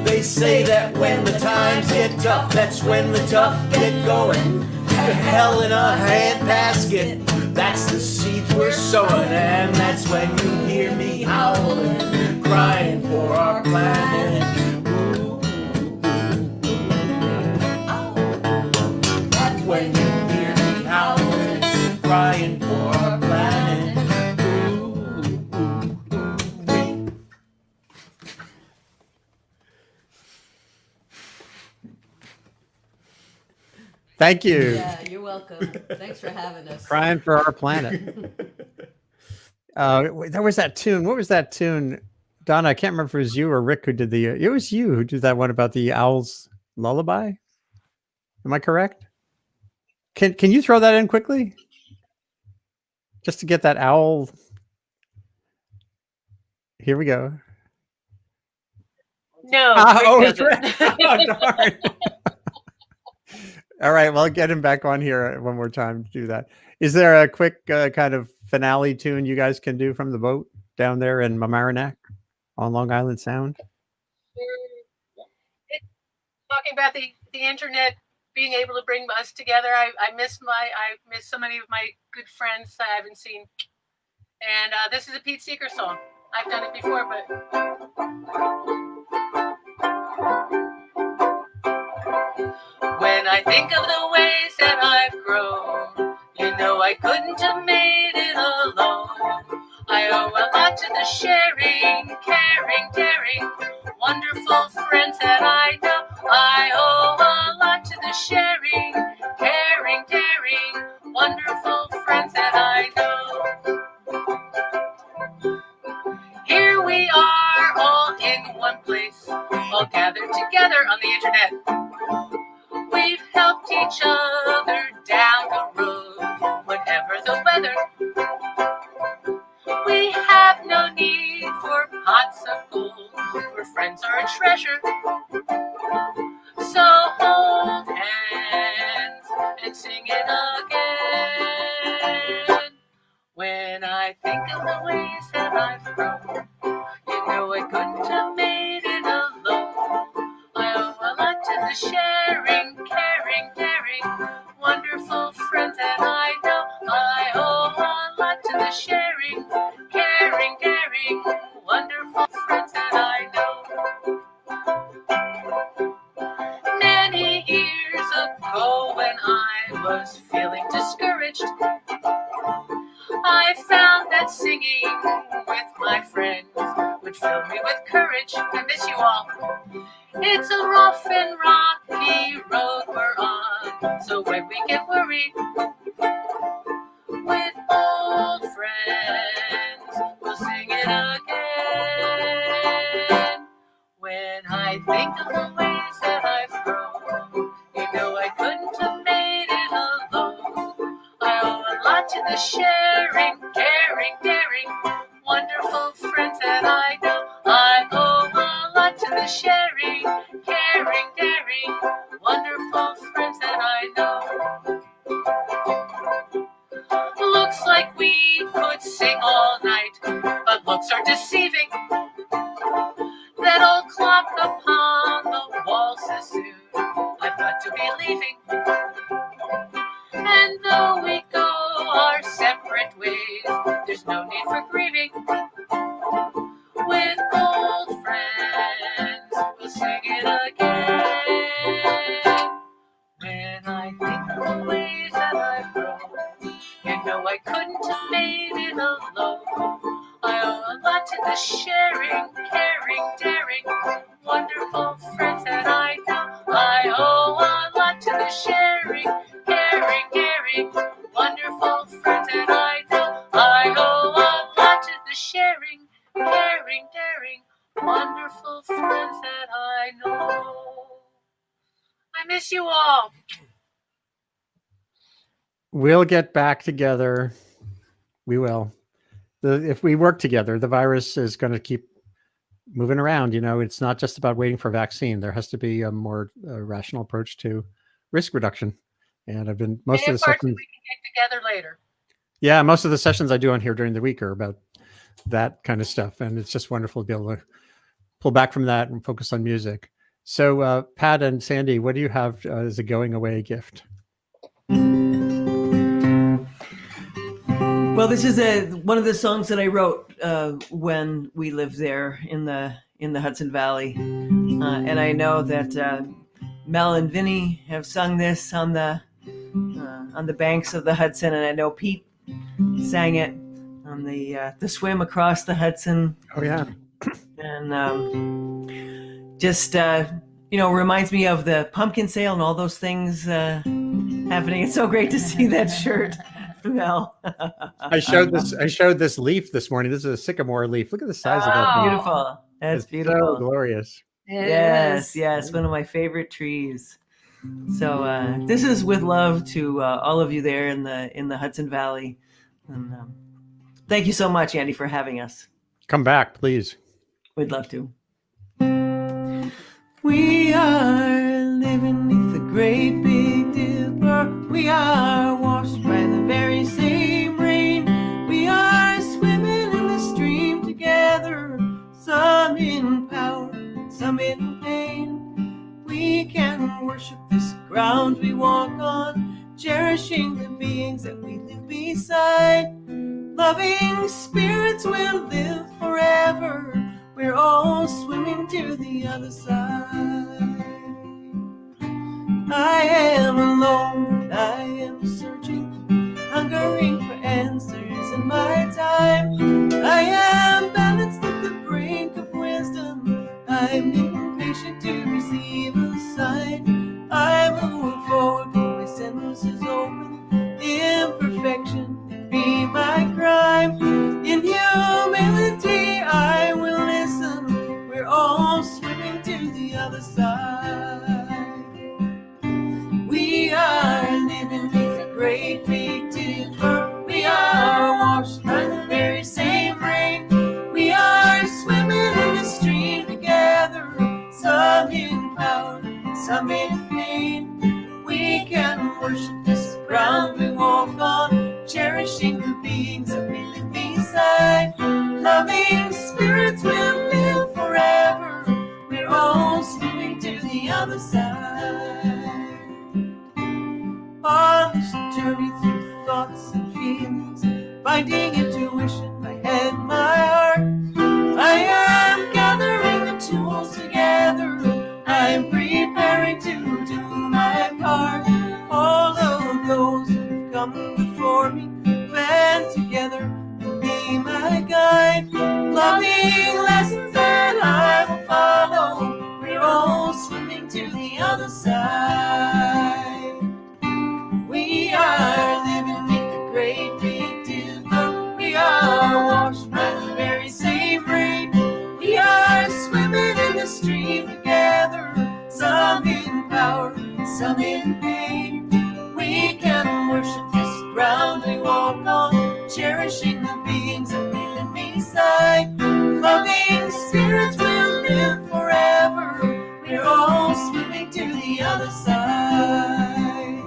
They say that when the times get tough, that's when the tough get going. Hell in a handbasket, that's the seeds we're sowing. And that's when you hear me howling, crying for our planet. That's when you hear me howling, crying for our planet. Thank you. Yeah, you're welcome. Thanks for having us. Crying for our planet. There was that tune. What was that tune? Donna, I can't remember if it was you or Rick who did the. It was you who did that one about the owl's lullaby. Am I correct? Can you throw that in quickly? Just to get that owl. Here we go. No, Oh, Rick it's Rick. doesn't. Oh, darn. All right, well, get him back on here one more time to do that. Is there a quick kind of finale tune you guys can do from the boat down there in Mamaroneck on Long Island Sound? Talking about the internet being able to bring us together. I miss so many of my good friends I haven't seen. And this is a Pete Seeger song. I've done it before, but when I think of the ways that I've grown, you know I couldn't have made it alone. I owe a lot to the sharing, caring, daring, wonderful friends that I know. I owe a lot to the sharing, caring, daring, wonderful friends that I know. Here we are all in one place, all gathered together on the internet. We've helped each other down the road, whatever the weather. We have no need for pots of gold, for friends are a treasure. So hold hands and sing it again. When I think of the ways that I've grown, you know I couldn't have made it alone. I owe a lot to the sharing, caring, daring, wonderful friends that I was feeling discouraged, I found that singing with my friends would fill me with courage. I miss you all. It's a rough and rocky road we're on, so when we get worried with old friends, we'll sing it again. When I think of the ways that I've grown, you know I couldn't have made it alone. I owe a lot to the sharing, caring, daring, wonderful friends that I know. I owe a lot to the sharing, caring, daring, wonderful friends that I know. Looks like we could sing all night, but looks are deceiving. That old clock upon the wall says soon I've got to be leaving. And though we go our separate ways, there's no need for grieving. With old friends, we'll sing it again. When I think of the ways that I've grown, you know I couldn't have made it alone. I owe a lot to the sharing, caring, daring, wonderful friends that I know. I owe a lot to the sharing, caring, daring, wonderful friends that I know. I owe a lot to the sharing, caring, daring, wonderful friends that I know. I miss you all. We'll get back together. We will. If we work together, the virus is going to keep moving around. You know, it's not just about waiting for a vaccine. There has to be a more rational approach to risk reduction. And I've been most of the parts sessions. we can get together later. Yeah, most of the sessions I do on here during the week are about that kind of stuff, and it's just wonderful to be able to pull back from that and focus on music. So, Pat and Sandy, what do you have as a going away gift? Well, this is one of the songs that I wrote when we lived there in the Hudson Valley, and I know that Mel and Vinny have sung this on the banks of the Hudson, and I know Pete sang it on the swim across the Hudson. Oh yeah, and just reminds me of the pumpkin sale and all those things happening. It's so great to see that shirt. Mel. I showed this leaf this morning. This is a sycamore leaf. Look at the size of that. Beautiful. That's beautiful. So glorious. Yes. One of my favorite trees. So this is with love to all of you there in the Hudson Valley. And thank you so much, Andy, for having us. Come back, please. We'd love to. We are living beneath the great big dipper. We are washed by the very same rain. We are swimming in the stream together, some in power, some in pain. We can worship this ground we walk on, cherishing the beings that we live beside. Loving spirits will live forever. We're all swimming to the other side. I am alone, I am searching, hungering for answers in my time. I am balanced at the brink of wisdom. I'm impatient to receive a sign. I move forward with my senses open. Imperfection be my crime. In humility I will listen. We're all swimming to the other side. We are living beneath a great big dipper. We are washed by the very same rain. We are swimming in the stream together, some in power, some in pain. We can worship this ground we walk on, cherishing the beings that we live beside. Loving spirits will live forever. We're all swimming to the other side. On this journey through thoughts and feelings, finding intuition, my head, my heart, I am gathering the tools together. I'm preparing to do my part. All of the other side. We are living beneath the great big dipper. We are washed by the very same rain. We are swimming in the stream together, some in power, some in pain. We can worship this ground we walk on, cherishing the beings that we live beside. Loving spirits will live forever. We're all swimming to the other side.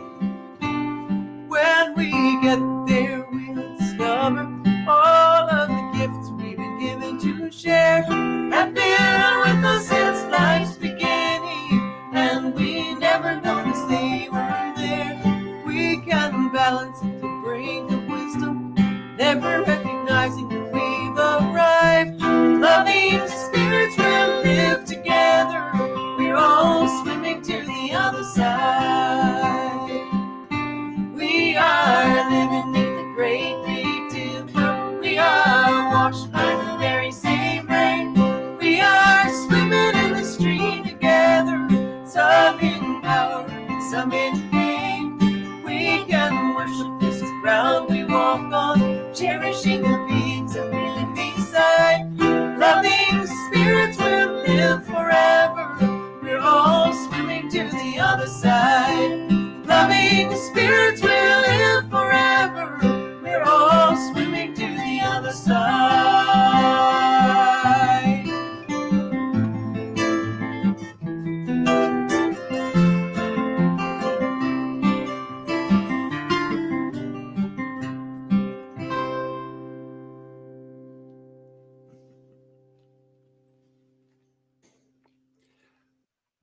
When we get there, we'll discover all of the gifts we've been given to share have been with us since life's beginning, and we never noticed they were there. We can balance at the brink of wisdom, never recognizing that we've arrived. Loving spirits will live together. We're all swimming to the other side. We are living beneath the great big dipper. We are washed by the very same rain. We are swimming in the stream together, some in power, some in pain. We can worship this ground we walk on, cherishing the beings that we live beside. Loving spirits will live forever. We're all swimming to the other side. Loving spirits will live forever. We're all swimming to the other side.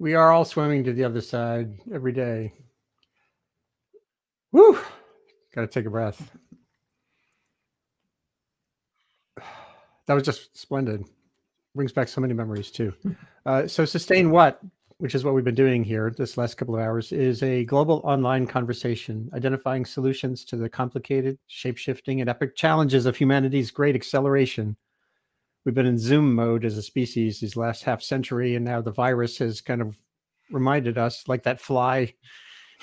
We are all swimming to the other side every day. Woo! Got to take a breath. That was just splendid. Brings back so many memories too. So Sustain What, which is what we've been doing here this last couple of hours, is a global online conversation identifying solutions to the complicated, shape-shifting, and epic challenges of humanity's great acceleration. We've been in Zoom mode as a species these last half century, and now the virus has kind of reminded us, like that fly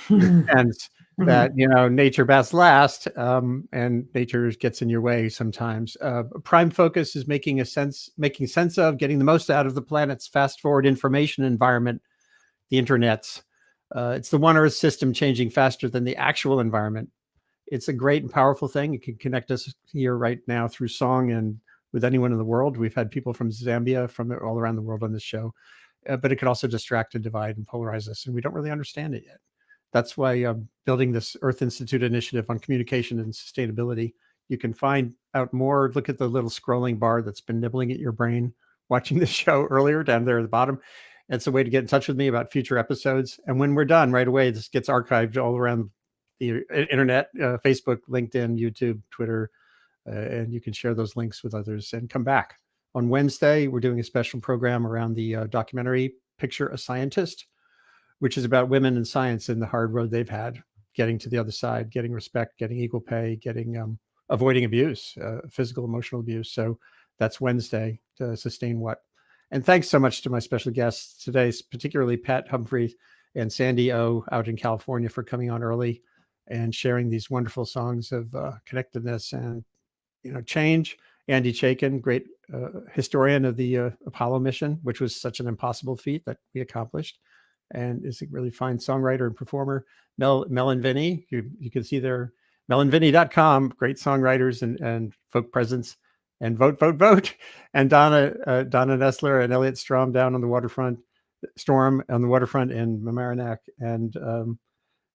sense, that nature best last, and nature gets in your way sometimes. Prime focus is making sense of getting the most out of the planet's fast forward information environment, the internets. It's the one Earth system changing faster than the actual environment. It's a great and powerful thing. It can connect us here right now through song and with anyone in the world. We've had people from Zambia, from all around the world on this show, but it could also distract and divide and polarize us, and we don't really understand it yet. That's why building this Earth Institute initiative on communication and sustainability. You can find out more. Look at the little scrolling bar that's been nibbling at your brain watching this show earlier down there at the bottom. It's a way to get in touch with me about future episodes. And when we're done right away, this gets archived all around the internet, Facebook, LinkedIn, YouTube, Twitter, and you can share those links with others and come back. On Wednesday, we're doing a special program around the documentary Picture a Scientist, which is about women in science and the hard road they've had getting to the other side, getting respect, getting equal pay, getting avoiding abuse, physical, emotional abuse. So that's Wednesday to Sustain What. And thanks so much to my special guests today, particularly Pat Humphrey and Sandy O out in California, for coming on early and sharing these wonderful songs of connectedness and change. Andy Chaikin, great historian of the Apollo mission, which was such an impossible feat that we accomplished, and is a really fine songwriter and performer. Mel and Vinny, you can see their melandvinny.com, great songwriters and folk presence, and vote. And Donna Nessler and Elliot Storm down on the waterfront, in Mamaroneck. And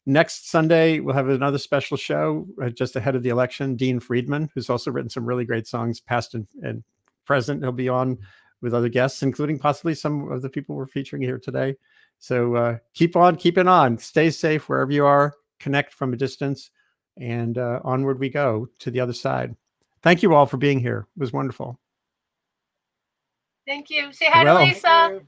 next Sunday, we'll have another special show just ahead of the election. Dean Friedman, who's also written some really great songs, past and present. He'll be on with other guests, including possibly some of the people we're featuring here today. So keep keeping on. Stay safe wherever you are. Connect from a distance, and onward we go to the other side. Thank you all for being here. It was wonderful. Thank you. Say hi to Lisa.